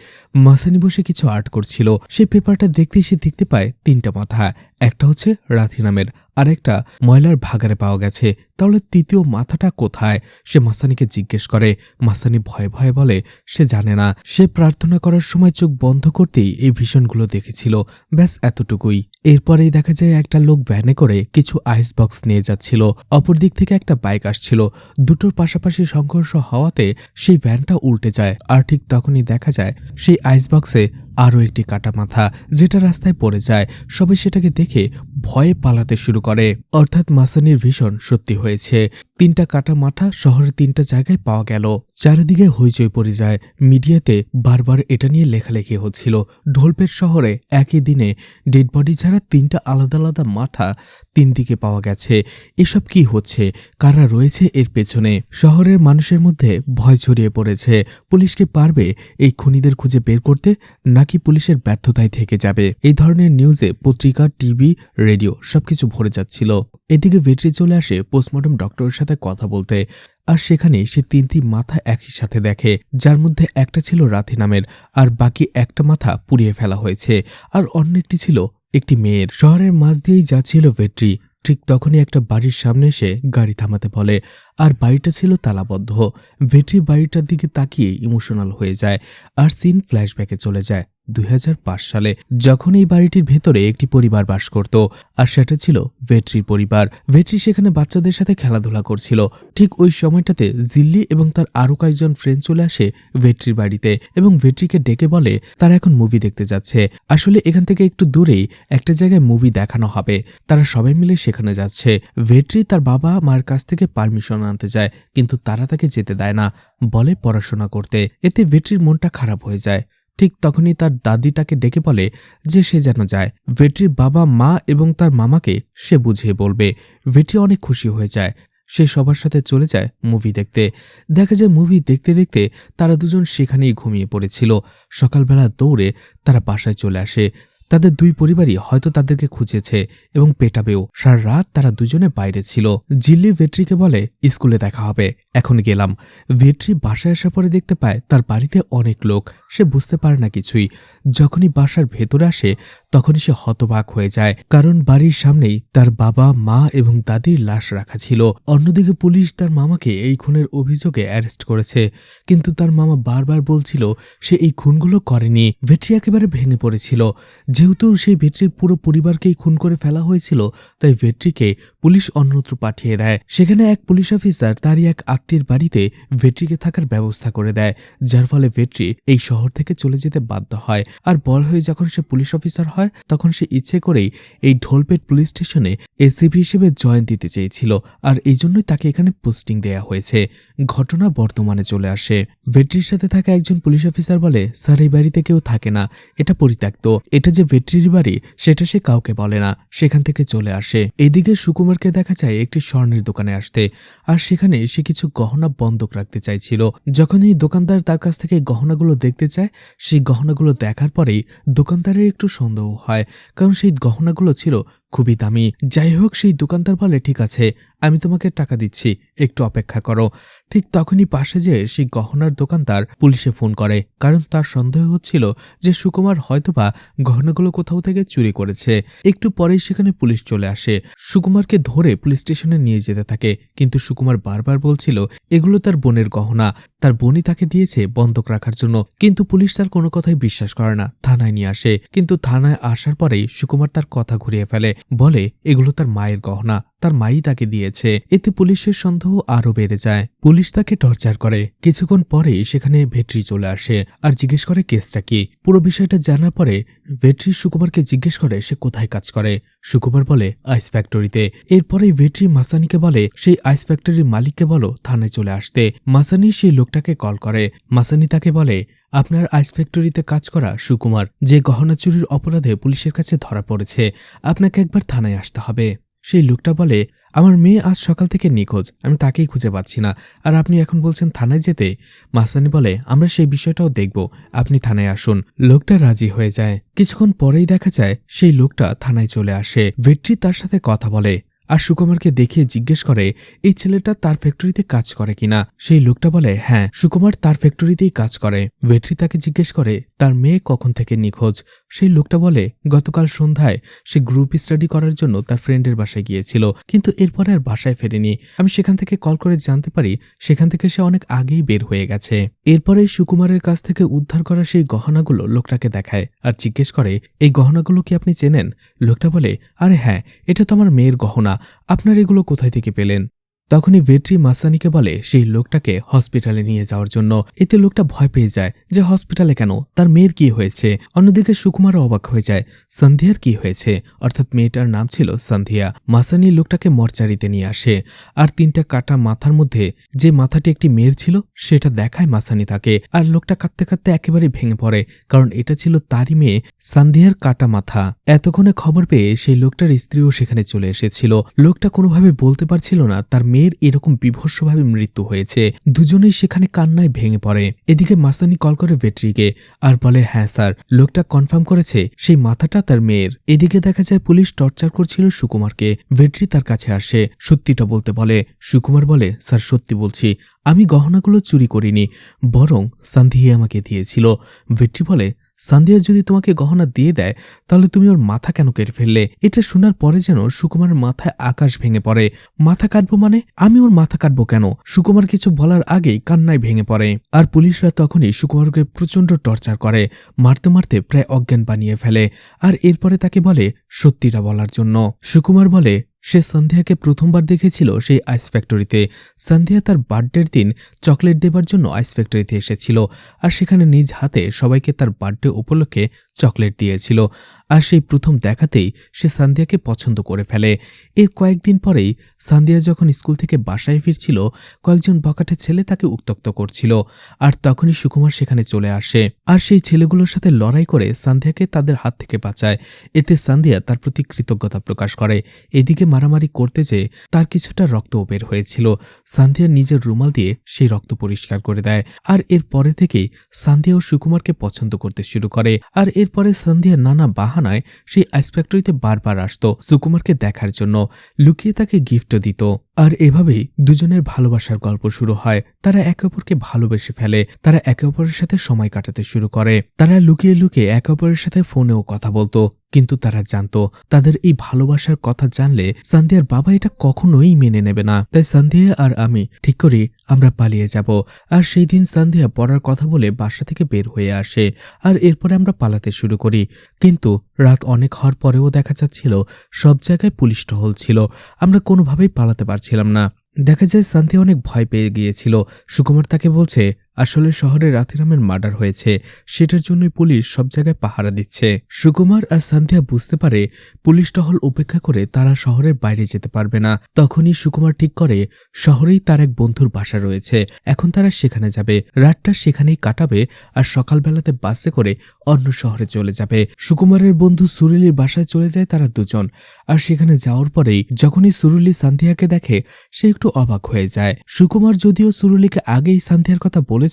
[SPEAKER 1] মাসানি বসে কিছু আর্ট করছিল। সে পেপারটা দেখতেই সে দেখতে পায় 3টা মাথা, একটা হচ্ছে রাথি নামের আর একটা ময়লার ভাগারে পাওয়া গেছে। তাহলে তৃতীয় মাথাটা কোথায়? সে মাসানিকে জিজ্ঞেস করে। মাসানি ভয়ে ভয়ে বলে সে জানে না। সে প্রার্থনা করার সময় চোখ বন্ধ করতেই এই ভিশনগুলো দেখেছিল, ব্যাস এতটুকুই। এরপরেই দেখা যায় একটা লোক ভ্যানে করে কিছু আইস বক্স নিয়ে যাচ্ছিল। অপর দিক থেকে একটা বাইক আসছিল। দুটোর পাশাপাশি সংঘর্ষ হওয়াতে সেই ভ্যানটা উল্টে যায় আর ঠিক তখনই দেখা যায় সেই আইস বক্সে আরও একটি কাটা মাথা, যেটা রাস্তায় পড়ে যায়। সবাই সেটাকে দেখে ভয়ে পালাতে শুরু করে। অর্থাৎ মাসানির ভিশন সত্যি হয়েছে। 3টা কাটা মাথা শহরের 3টা জায়গায় পাওয়া গেল। চারিদিকে হইচই পড়ে যায়। মিডিয়াতে বারবার এটা নিয়ে লেখালেখি হচ্ছিল। ঢোলপেট শহরে একই দিনে ডেড বডি ছাড়া 3টা আলাদা আলাদা মাথা 3 দিকে পাওয়া গেছে। এসব কি হচ্ছে? কারা রয়েছে এর পেছনে? শহরের মানুষের মধ্যে ভয় ছড়িয়ে পড়েছে। পুলিশ কি পারবে এই খুনিদের খুঁজে বের করতে, নাকি পুলিশের ব্যর্থতায় থেকে যাবে? এই ধরনের নিউজে পত্রিকা, টিভি, রেডিও সবকিছু ভরে যাচ্ছিল। এদিকে ভেট্রি চলে আসে পোস্টমর্টম ডক্টরের সাথে কথা বলতে, আর সেখানে সে 3টি মাথা একই সাথে দেখে, যার মধ্যে একটা ছিল রাথি নামের আর বাকি একটা মাথা পুড়িয়ে ফেলা হয়েছে, আর অন্য একটি ছিল একটি মেয়ের। শহরের মাঝ দিয়েই যাচ্ছিল ভেট্রি। ঠিক তখনই একটা বাড়ির সামনে এসে গাড়ি থামাতে বলে, আর বাড়িটা ছিল তালাবদ্ধ। ভেট্রি বাড়িটার দিকে তাকিয়ে ইমোশনাল হয়ে যায় আর সিন ফ্ল্যাশব্যাকে চলে যায় 2005 সালে, যখন এই বাড়িটির ভেতরে একটি পরিবার বাস করত, আর সেটা ছিল ভেট্রির পরিবার। ভেট্রি সেখানে বাচ্চাদের সাথে খেলাধুলা করছিল। ঠিক ওই সময়টাতে জিল্লি এবং তার আরো কয়েকজন ফ্রেন্ড চলে আসে ভেট্রির বাড়িতে এবং ভেট্রিকে ডেকে বলে তারা এখন মুভি দেখতে যাচ্ছে। আসলে এখান থেকে একটু দূরেই একটা জায়গায় মুভি দেখানো হবে। তারা সবাই মিলে সেখানে যাচ্ছে। ভেট্রি তার বাবা মার কাছ থেকে পারমিশন আনতে যায়, কিন্তু তারা তাকে যেতে দেয় না, বলে পড়াশোনা করতে। এতে ভেট্রির মনটা খারাপ হয়ে যায়। ঠিক তখনই তার দাদি তাকে ডেকে বলে যে সে যেন যায়। ভেট্রির বাবা মা এবং তার মামাকে সে বুঝিয়ে বলবে। ভেট্রি অনেক খুশি হয়ে যায়। সে সবার সাথে চলে যায় মুভি দেখতে। দেখা যায় মুভি দেখতে দেখতে তারা দুজন সেখানেই ঘুমিয়ে পড়েছিল। সকালবেলা দৌড়ে তারা বাসায় চলে আসে। তাদের দুই পরিবারই হয়তো তাদেরকে খুঁজেছে এবং পেটাবেও। সারা রাত তারা দুজনে বাইরে ছিল। জিল্লি ভেট্রিকে বলে স্কুলে দেখা হবে, এখন গেলাম। ভেট্রি বাসায় আসার পরে দেখতে পায় তার বাড়িতে অনেক লোক। সে বুঝতে পারে না কিছুই। যখনই বাসার ভেতরে আসে তখনই সে হতবাক হয়ে যায়, কারণ বাড়ির সামনেই তার বাবা, মা এবং দাদির লাশ রাখা ছিল। অন্যদিকে পুলিশ তার মামাকে এই খুনের অভিযোগে অ্যারেস্ট করেছে, কিন্তু তার মামা বারবার বলছিল সে এই খুনগুলো করেনি। ভেট্রি একেবারে ভেঙে পড়েছিল। যেহেতু সেই ভেট্রির পুরো পরিবারকেই খুন করে ফেলা হয়েছিল, তাই ভেট্রিকে পুলিশ অন্যত্র পাঠিয়ে দেয়। সেখানে এক পুলিশ অফিসার তারই এক আত্মীয়ের বাড়িতে ভেট্রিকে থাকার ব্যবস্থা করে দেয়, যার ফলে ভেট্রি এই শহর থেকে চলে যেতে বাধ্য হয়। আর বড় হয়ে যখন সে পুলিশ অফিসার হয় তখন সে ইচ্ছে করেই এই ঢোলপেট পুলিশ স্টেশনে এসিপি হিসেবে জয়েন দিতে চেয়েছিল, আর এই জন্যই তাকে এখানে পোস্টিং দেয়া হয়েছে। ঘটনা বর্তমানে চলে আসে। ভেট্রির সাথে থাকা একজন পুলিশ অফিসার বলে, স্যার এই বাড়িতে কেউ থাকে না, এটা পরিত্যক্ত। এটা যে ভেট্রির বাড়ি সেটা সে কাউকে বলে না, সেখান থেকে চলে আসে। এদিকে সুকুমারকে দেখা যায় একটি স্বর্ণের দোকানে আসতে, আর সেখানে সে কিছু গহনা বন্ধক রাখতে চাইছিল। যখন এই দোকানদার তার কাছ থেকে গহনাগুলো দেখতে চায়, সেই গহনাগুলো দেখার পরেই দোকানদারের একটু সন্দেহ হয়, কারণ সেই গহনাগুলো ছিল খুবই দামি। যাই হোক, সেই দোকানদার বলে, ঠিক আছে, আমি তোমাকে টাকা দিচ্ছি, একটু অপেক্ষা করো। ঠিক তখনই পাশে যেয়ে সেই গহনার দোকানদার পুলিশে ফোন করে, কারণ তার সন্দেহ হচ্ছিল যে সুকুমার হয়তোবা গহনাগুলো কোথাও থেকে চুরি করেছে। একটু পরেই সেখানে পুলিশ চলে আসে। সুকুমারকে ধরে পুলিশ স্টেশনে নিয়ে যেতে থাকে, কিন্তু সুকুমার বারবার বলছিল এগুলো তার বোনের গহনা, তার বোনই তাকে দিয়েছে বন্ধক রাখার জন্য। কিন্তু পুলিশ তার কোনো কথাই বিশ্বাস করে না, থানায় নিয়ে আসে। কিন্তু থানায় আসার পরেই সুকুমার তার কথা ঘুরিয়ে ফেলে, বলে এগুলো তার মায়ের গহনা, তার মাই তাকে দিয়েছে। এতে পুলিশের সন্দেহ আরো বেড়ে যায়। পুলিশ তাকে টর্চার করে। কিছুক্ষণ পরে সেখানে ভেট্রি চলে আসে আর জিজ্ঞেস করে কেসটা কি। পুরো বিষয়টা জানার পরে ভেট্রি সুকুমারকে জিজ্ঞেস করে সে কোথায় কাজ করে। সুকুমার বলে আইস ফ্যাক্টরিতে। এরপরেই ভেট্রি মাসানিকে বলে সেই আইস ফ্যাক্টরির মালিককে বলো থানায় চলে আসতে। মাসানি সেই লোকটাকে কল করে। মাসানি তাকে বলে, আপনার আইস ফ্যাক্টরিতে কাজ করা সুকুমার, যে গহনা চুরির অপরাধে পুলিশের কাছে ধরা পড়েছে, আপনাকে একবার থানায় আসতে হবে। সেই লোকটা বলে, আমার মেয়ে আজ সকাল থেকে নিখোঁজ, আমি তাকেই খুঁজে পাচ্ছি না, আর আপনি এখন বলছেন থানায় যেতে। মাসানি বলে, আমরা সেই বিষয়টাও দেখব, আপনি থানায় আসুন। লোকটা রাজি হয়ে যায়। কিছুক্ষণ পরেই দেখা যায় সেই লোকটা থানায় চলে আসে। ভেট্রি তার সাথে কথা বলে আর সুকুমারকে দেখিয়ে জিজ্ঞেস করে এই ছেলেটা তার ফ্যাক্টরিতে কাজ করে কিনা। সেই লোকটা বলে, হ্যাঁ, সুকুমার তার ফ্যাক্টরিতেই কাজ করে। ভেট্রি তাকে জিজ্ঞেস করে তার মেয়ে কখন থেকে নিখোঁজ। সেই লোকটা বলে, গতকাল সন্ধ্যায় সে গ্রুপ স্টাডি করার জন্য তার ফ্রেন্ডের বাসায় গিয়েছিল, কিন্তু এরপরে আর বাসায় ফেরেনি। আমি সেখান থেকে কল করে জানতে পারি সেখান থেকে সে অনেক আগেই বের হয়ে গেছে। এরপরে সুকুমারের কাছ থেকে উদ্ধার করা সেই গহনাগুলো লোকটাকে দেখায় আর জিজ্ঞেস করে, এই গহনাগুলো কি আপনি চেনেন? লোকটা বলে, আরে হ্যাঁ, এটা তো আমার মেয়ের গহনা, আপনার এগুলো কোথায় থেকে পেলেন? তখনই ভেট্রি মাসানিকে বলে সেই লোকটাকে হসপিটালে নিয়ে যাওয়ার জন্য। এতে লোকটা ভয় পেয়ে যায় যে হসপিটালে কেন, তার মেয়ের কি হয়েছে। অন্যদিকে সুকুমারও অবাক হয়ে যায়, সন্ধিয়ার কি হয়েছে, অর্থাৎ মেয়েটার নাম ছিল সন্ধিয়া। মাসানি লোকটাকে মর্চারিতে নিয়ে আসে আর 3টা কাটা মাথার মধ্যে যে মাথাটি একটি মেয়ের ছিল সেটা দেখায় মাসানি তাকে। আর লোকটা কাঁদতে কাঁদতে একেবারে ভেঙে পড়ে, কারণ এটা ছিল তারই মেয়ে সন্ধিয়ার কাটা মাথা। এতক্ষণে খবর পেয়ে সেই লোকটার স্ত্রীও সেখানে চলে এসেছিল। লোকটা কোনোভাবে বলতে পারছিল না তার মেয়ের এরকম বিভৎসভাবে মৃত্যু হয়েছে। দুজনেই সেখানে কান্নায় ভেঙে পড়ে। এদিকে মাসানি কল করে ভেট্রিকে আর বলে, হ্যাঁ স্যার, লোকটা কনফার্ম করেছে সেই মাথাটা তার মেয়ের। এদিকে দেখা যায় পুলিশ টর্চার করছিল সুকুমারকে। ভেট্রি তার কাছে আসে, সত্যিটা বলতে বলে। সুকুমার বলে, স্যার সত্যি বলছি, আমি গহনাগুলো চুরি করিনি, বরং সন্ধিয়া আমাকে দিয়েছিল। ভেট্রি বলে, সন্ধিয়া যদি তোমাকে গহনা দিয়ে দেয় তাহলে তুমি ওর মাথা কেন কেটে ফেললে? এটা শোনার পরে যেন সুকুমারের মাথায় আকাশ ভেঙে পড়ে। মাথা কাটবো মানে? আমি ওর মাথা কাটবো কেন? সুকুমার কিছু বলার আগেই কান্নায় ভেঙে পড়ে। আর পুলিশরা তখনই সুকুমারকে প্রচন্ড টর্চার করে, মারতে মারতে প্রায় অজ্ঞান বানিয়ে ফেলে। আর এরপরে তাকে বলে সত্যিটা বলার জন্য। সুকুমার বলে সে সন্ধিয়াকে প্রথমবার দেখেছিল সেই আইস ফ্যাক্টরিতে। সন্ধিয়া তার বার্থডের দিন চকলেট দেবার জন্য আইস ফ্যাক্টরিতে এসেছিল, আর সেখানে নিজ হাতে সবাইকে তার বার্থডে উপলক্ষে চকলেট দিয়েছিল। আর সেই প্রথম দেখাতেই সে সান্দিয়াকে পছন্দ করে ফেলে। এর কয়েকদিন পরেই সান্দিয়া যখন স্কুল থেকে বাসায় ফিরছিল, কয়েকজন বখাটে ছেলে তাকে উত্ত্যক্ত করছিল। আর তখনই সুকুমার সেখানে চলে আসে আর সেই ছেলেগুলোর সাথে লড়াই করে সান্দিয়াকে তাদের হাত থেকে বাঁচায়। এতে সান্দিয়া তার প্রতি কৃতজ্ঞতা প্রকাশ করে। এদিকে মারামারি করতে যেয়ে তার কিছুটা রক্তও বের হয়েছিল। সান্দিয়া নিজের রুমাল দিয়ে সেই রক্ত পরিষ্কার করে দেয়। আর এর পরে থেকেই সান্দিয়া ও সুকুমারকে পছন্দ করতে শুরু করে। আর এরপরে সান্দিয়া নানা বাহানায় সেই আইস ফ্যাক্টরিতে বারবার আসত সুকুমারকে দেখার জন্য, লুকিয়ে তাকে গিফটও দিত। আর এভাবেই দুজনের ভালোবাসার গল্প শুরু হয়। তারা একে অপরকে ভালোবেসে ফেলে। তারা একে অপরের সাথে সময় কাটাতে শুরু করে। তারা লুকিয়ে লুকিয়ে একে অপরের সাথে ফোনেও কথা বলতো, কিন্তু তারা জানতো তাদের এই ভালোবাসার কথা জানলে সান্দিয়ার বাবা এটা কখনোই মেনে নেবে না। তাই সান্দিয়া আর আমি ঠিক করি আমরা পালিয়ে যাব। আর সেই দিন সান্দিয়া পড়ার কথা বলে বাসা থেকে বের হয়ে আসে। আর এরপরে আমরা পালাতে শুরু করি। কিন্তু রাত অনেক হওয়ার পরেও দেখা যাচ্ছিল সব জায়গায় পুলিশ টহল ছিল। আমরা কোনোভাবেই পালাতে পারছিলাম না। দেখা যায় সান্দিয়া অনেক ভয় পেয়ে গিয়েছিল। সুকুমার তাকে বলছে আসলে শহরে রাতিরামের মার্ডার হয়েছে, সেটার জন্যই পুলিশ সব জায়গায় পাহারা দিচ্ছে। সুকুমার আর সান্দিয়া বুঝতে পারে পুলিশ টহল উপেক্ষা করে তারা শহরের বাইরে যেতে পারবে না। তখনই সুকুমার ঠিক করে শহরেই তার এক বন্ধুর বাসা রয়েছে, এখন তারা সেখানে যাবে, রাতটা সেখানেই কাটাবে আর সকালবেলাতে বাসে করে অন্য শহরে চলে যাবে। সুকুমারের বন্ধু সুরুলির বাসায় চলে যায় তারা দুজন। আর সেখানে যাওয়ার পরেই যখনই সুরুলি সান্দিয়াকে দেখে সে একটু অবাক হয়ে যায়। সুকুমার যদিও সুরুলিকে আগেই সান্দিয়ার কথা বলেছিল,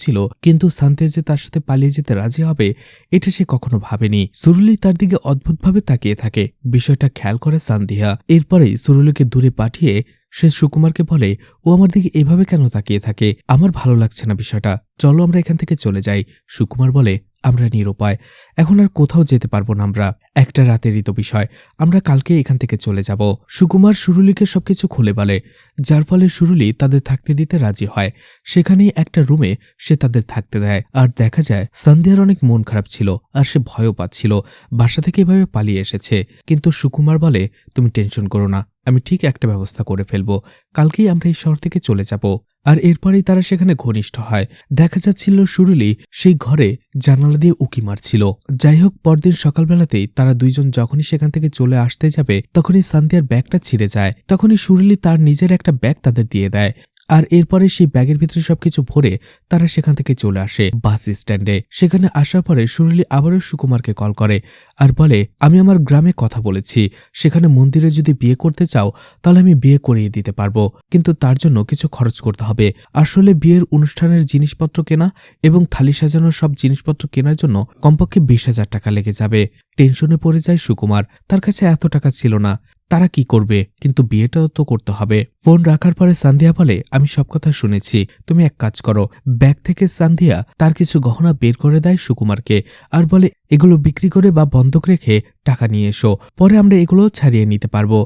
[SPEAKER 1] কিন্তু সান্তিয়া যে তার সাথে পালিয়ে যেতে রাজি হবে এটা সে কখনো ভাবেনি। সুরুলি তার দিকে অদ্ভুতভাবে তাকিয়ে থাকে। বিষয়টা খেয়াল করে সান্দিয়া। এরপরেই সুরুলিকে দূরে পাঠিয়ে সে সুকুমারকে বলে ও আমার দিকে এভাবে কেন তাকিয়ে থাকে, আমার ভালো লাগছে না বিষয়টা, চলো আমরা এখান থেকে চলে যাই। সুকুমার বলে আমরা নিরুপায়, এখন আর কোথাও যেতে পারবো না, আমরা একটা রাতেরই তো বিষয়, আমরা কালকে এখান থেকে চলে যাব। সুকুমার সুরুলিকে সবকিছু খুলে বলে, যার ফলে সুরুলি তাদের থাকতে দিতে রাজি হয়। সেখানেই একটা রুমে সে তাদের থাকতে দেয়। আর দেখা যায় সান্দিয়ার অনেক মন খারাপ ছিল আর সে ভয়ও পাচ্ছিল, বাসা থেকে এভাবে পালিয়ে এসেছে। কিন্তু সুকুমার বলে তুমি টেনশন করো না, আমি ঠিক একটা ব্যবস্থা করে ফেলবো, কালকেই আমরা এই শহর থেকে চলে যাব। আর এরপরেই তারা সেখানে ঘনিষ্ঠ হয়। দেখা যাচ্ছিল সুরুলি সেই ঘরে জানালা দিয়ে উকি মারছিল। যাই হোক, পরদিন সকালবেলাতেই তারা দুইজন যখনই সেখান থেকে চলে আসতে যাবে তখনই সান্দিয়ার ব্যাগটা ছিঁড়ে যায়। তখনই সুরুলি তার নিজের একটা ব্যাগ তাদের দিয়ে দেয়। আর এরপরে সেই ব্যাগের ভিতরে সবকিছু ভরে তারা সেখান থেকে চলে আসে বাস স্ট্যান্ডে। সেখানে আসার পরে সুরুলি আবারও সুকুমারকে কল করে আর বলে আমি আমার গ্রামে কথা বলেছি, সেখানে মন্দিরে যদি বিয়ে করতে চাও তাহলে আমি বিয়ে করিয়ে দিতে পারবো, কিন্তু তার জন্য কিছু খরচ করতে হবে। আসলে বিয়ের অনুষ্ঠানের জিনিসপত্র কেনা এবং থালি সাজানোর সব জিনিসপত্র কেনার জন্য কমপক্ষে 20,000 টাকা লেগে যাবে। টেনশনে পড়ে যায় সুকুমার, তার কাছে এত টাকা ছিল না। তারা কি করবে, কিন্তু বিয়েটাও তো করতে হবে। ফোন রাখার পরে সান্দিয়া বলে আমি সব কথা শুনেছি, তুমি এক কাজ করো। ব্যাগ থেকে সান্দিয়া তার কিছু গহনা বের করে দেয় সুকুমারকে আর বলে এগুলো বিক্রি করে বা বন্ধক রেখে টাকা নিয়ে এসো, পরে আমরা এগুলো ছাড়িয়ে নিতে পারবো।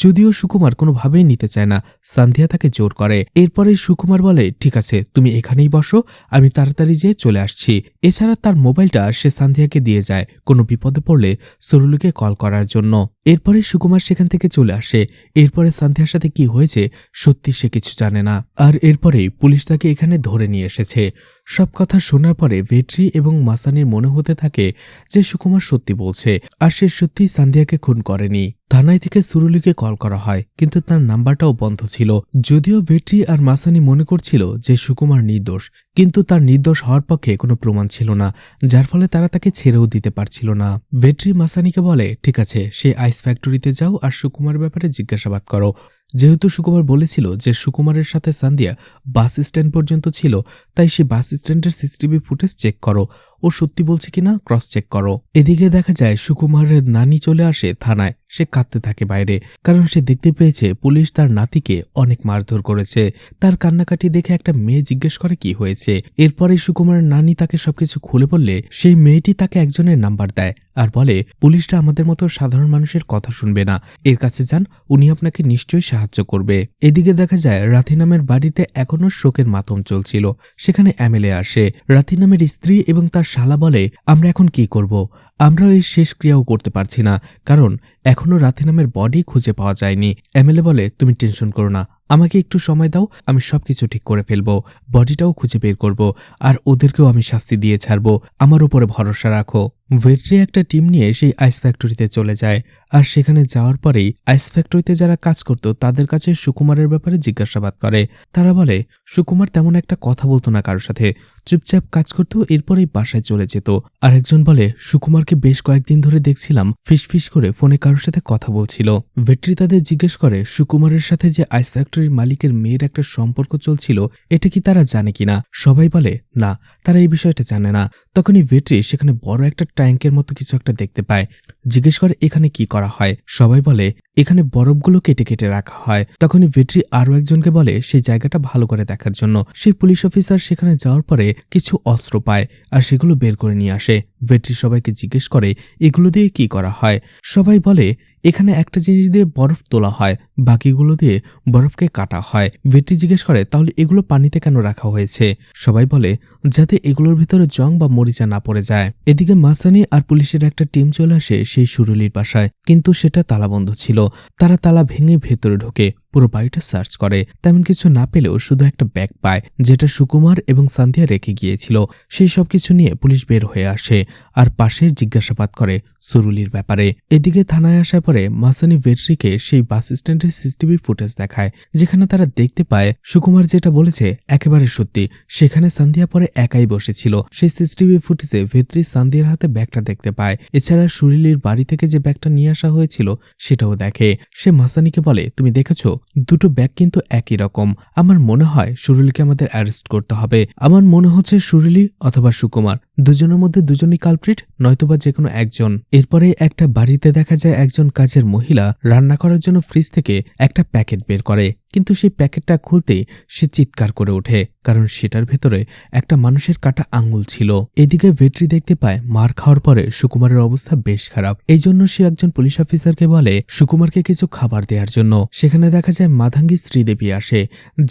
[SPEAKER 1] যদিও সুকুমার কোনোভাবেই নিতে চায় না, সান্দিয়া তাকে জোর করে। এরপরে সুকুমার বলে ঠিক আছে তুমি এখানেই বসো, আমি তাড়াতাড়ি যেয়ে চলে আসছি। এছাড়া তার মোবাইলটা সে সান্দিয়াকে দিয়ে যায় কোনো বিপদে পড়লে সরুলিকে কল করার জন্য। এরপরে সুকুমার সেখান থেকে চলে আসে। এরপরে সান্দিয়ার সাথে কি হয়েছে সত্যি সে কিছু জানে না। আর এরপরেই পুলিশ তাকে এখানে ধরে নিয়ে এসেছে। সব কথা শোনার পরে ভেট্রি এবং মাসানির মনে হতে থাকে যে সুকুমার সত্যি বলছে আর সে সত্যিই সান্দিয়াকে খুন করেনি। থানায় থেকে সুরুলিকে কল করা হয়, কিন্তু তার নাম্বারটাও বন্ধ ছিল। যদিও ভেট্রি আর মাসানি মনে করছিল যে সুকুমার নির্দোষ, কিন্তু তার নির্দোষ হওয়ার পক্ষে কোনো প্রমাণ ছিল না, যার ফলে তারা তাকে ছেড়েও দিতে পারছিল না। ভেট্রি মাসানিকে বলে ঠিক আছে সে আইস ফ্যাক্টরিতে যাও আর সুকুমার ব্যাপারে জিজ্ঞাসাবাদ করো। যেহেতু সুকুমার বলেছিল যে সুকুমারের সাথে সান্দিয়া বাস স্ট্যান্ড পর্যন্ত ছিল, তাই সে বাস স্ট্যান্ডের সিসিটিভি ফুটেজ চেক করো, ও সত্যি বলছে কিনা ক্রস চেক করো। এদিকে দেখা যায় সুকুমারের নানি চলে আসে থানায়। সে কাঁদতে থাকে বাইরে, কারণ সে দেখতে পেয়েছে পুলিশ তার নাতিকে অনেক মারধর করেছে। তার কান্নাকাটি দেখে একটা মেয়ে জিজ্ঞেস করে কি হয়েছে। এরপরে সুকুমারের নানি তাকে সবকিছু খুলে বললে সেই মেয়েটি তাকে একজনের নাম্বার দেয় আর বলে পুলিশরা আমাদের মতো সাধারণ মানুষের কথা শুনবে না, এর কাছে যান, উনি আপনাকে নিশ্চয়ই সাহায্য করবে। এদিকে দেখা যায় রাতি নামের বাড়িতে এখনো শোকের মাতম চলছিল। সেখানে এমএলএ আসে। রাতি নামের স্ত্রী এবং তার শালা বলে আমরা এখন কি করব, আমরা এই শেষ ক্রিয়াও করতে পারছি না, কারণ এখনো রাতি নামের বডি খুঁজে পাওয়া যায়নি। এমএলএ বলে তুমি টেনশন করো না, আমাকে একটু সময় দাও, আমি সবকিছু ঠিক করে ফেলবো, বডিটাও খুঁজে বের করব আর ওদেরকেও আমি শাস্তি দিয়ে ছাড়বো, আমার উপরে ভরসা রাখো। ভেট্রি একটা টিম নিয়ে সেই আইস ফ্যাক্টরিতে চলে যায়। আর সেখানে যাওয়ার পরেই আইস ফ্যাক্টরিতে যারা কাজ করত তাদের কাছে সুকুমারের ব্যাপারে জিজ্ঞাসাবাদ করে। তারা বলে সুকুমার তেমন একটা কথা বলতো না কারোর সাথে, চুপচাপ কাজ করতো, এরপরেই বাসায় চলে যেত। আরেকজন বলে সুকুমারকে বেশ কয়েকদিন ধরে দেখছিলাম ফিসফিস করে ফোনে কারোর সাথে কথা বলছিল। ভেট্রি তাদের জিজ্ঞেস করে সুকুমারের সাথে যে আইস ফ্যাক্টরির মালিকের মেয়ের একটা সম্পর্ক চলছিল এটা কি তারা জানে কিনা। সবাই বলে না, তারা এই বিষয়টা জানে না। তখনই ভেট্রি সেখানে বড় একটা ট্যাঙ্কের মতো কিছু একটা দেখতে পায়। জিজ্ঞেস করে এখানে কি করা হয়। সবাই বলে এখানে বরফগুলো কেটে কেটে রাখা হয়। তখনই ভেট্রি আরো একজনকে বলে সেই জায়গাটা ভালো করে দেখার জন্য। সেই পুলিশ অফিসার সেখানে যাওয়ার পরে কিছু অস্ত্র পায় আর সেগুলো বের করে নিয়ে আসে। ভেট্রি সবাইকে জিজ্ঞেস করে এগুলো দিয়ে কি করা হয়। সবাই বলে এখানে একটা জিনিস দিয়ে বরফ তোলা হয়, বাকিগুলো দিয়ে বরফকে কাটা হয়। ভেট্রি জিজ্ঞেস করে তাহলে এগুলো পানিতে কেন রাখা হয়েছে। সবাই বলে যাতে এগুলোর ভিতরে জং বা মরিচা না পড়ে যায়। এদিকে মাসানি আর পুলিশের একটা টিম চলে আসে সেই সুরুলির বাসায়, কিন্তু সেটা তালাবন্ধ ছিল। তারা তালা ভেঙে ভেতরে ঢোকে, পুরো বাড়িটা সার্চ করে, তেমন কিছু না পেলেও শুধু একটা ব্যাগ পায় যেটা সুকুমার এবং সান্ধিয়া রেখে গিয়েছিল। সেই সব কিছু নিয়ে পুলিশ বের হয়ে আসে আর পাশে জিজ্ঞাসাবাদ করে সুরুলির ব্যাপারে। এদিকে থানায় আসার পরে মাসানি ভেট্রিকে সেই বাস স্ট্যান্ডের সিসিটিভি ফুটেজ দেখায়, যেখানে তারা দেখতে পায় সুকুমার যেটা বলেছে একেবারে সত্যি। সেখানে সান্ধিয়া পরে একাই বসেছিল। সেই সিসিটিভি ফুটেজে ভেট্রি সান্ধিয়ার হাতে ব্যাগটা দেখতে পায়। এছাড়া সুরুলির বাড়ি থেকে যে ব্যাগটা নিয়ে আসা হয়েছিল সেটাও দেখে। সে মাসানিকে বলে তুমি দেখেছো দুটো ব্যাগ কিন্তু একই রকম। আমার মনে হয় সুরুলিকে আমাদের অ্যারেস্ট করতে হবে। আমার মনে হচ্ছে সুরুলি অথবা সুকুমার দুজনের মধ্যে দুজনই কালপ্রিট, নয়তোবা যে কোনো একজন। এরপরে একটা বাড়িতে দেখা যায় একজন কাজের মহিলা রান্না করার জন্য ফ্রিজ থেকে একটা প্যাকেট বের করে, কিন্তু সেই প্যাকেটটা খুলতে সে চিৎকার করে ওঠে, কারণ সেটার ভেতরে একটা মানুষের কাটা আঙ্গুল ছিল। এদিকে ভেট্রি দেখতে পায় মার খাওয়ার পরে সুকুমারের অবস্থা বেশ খারাপ। এই জন্য সে একজন পুলিশ অফিসারকে বলে সুকুমারকে কিছু খাবার দেওয়ার জন্য। সেখানে দেখা যায় মাধাঙ্গী শ্রীদেবী আসে,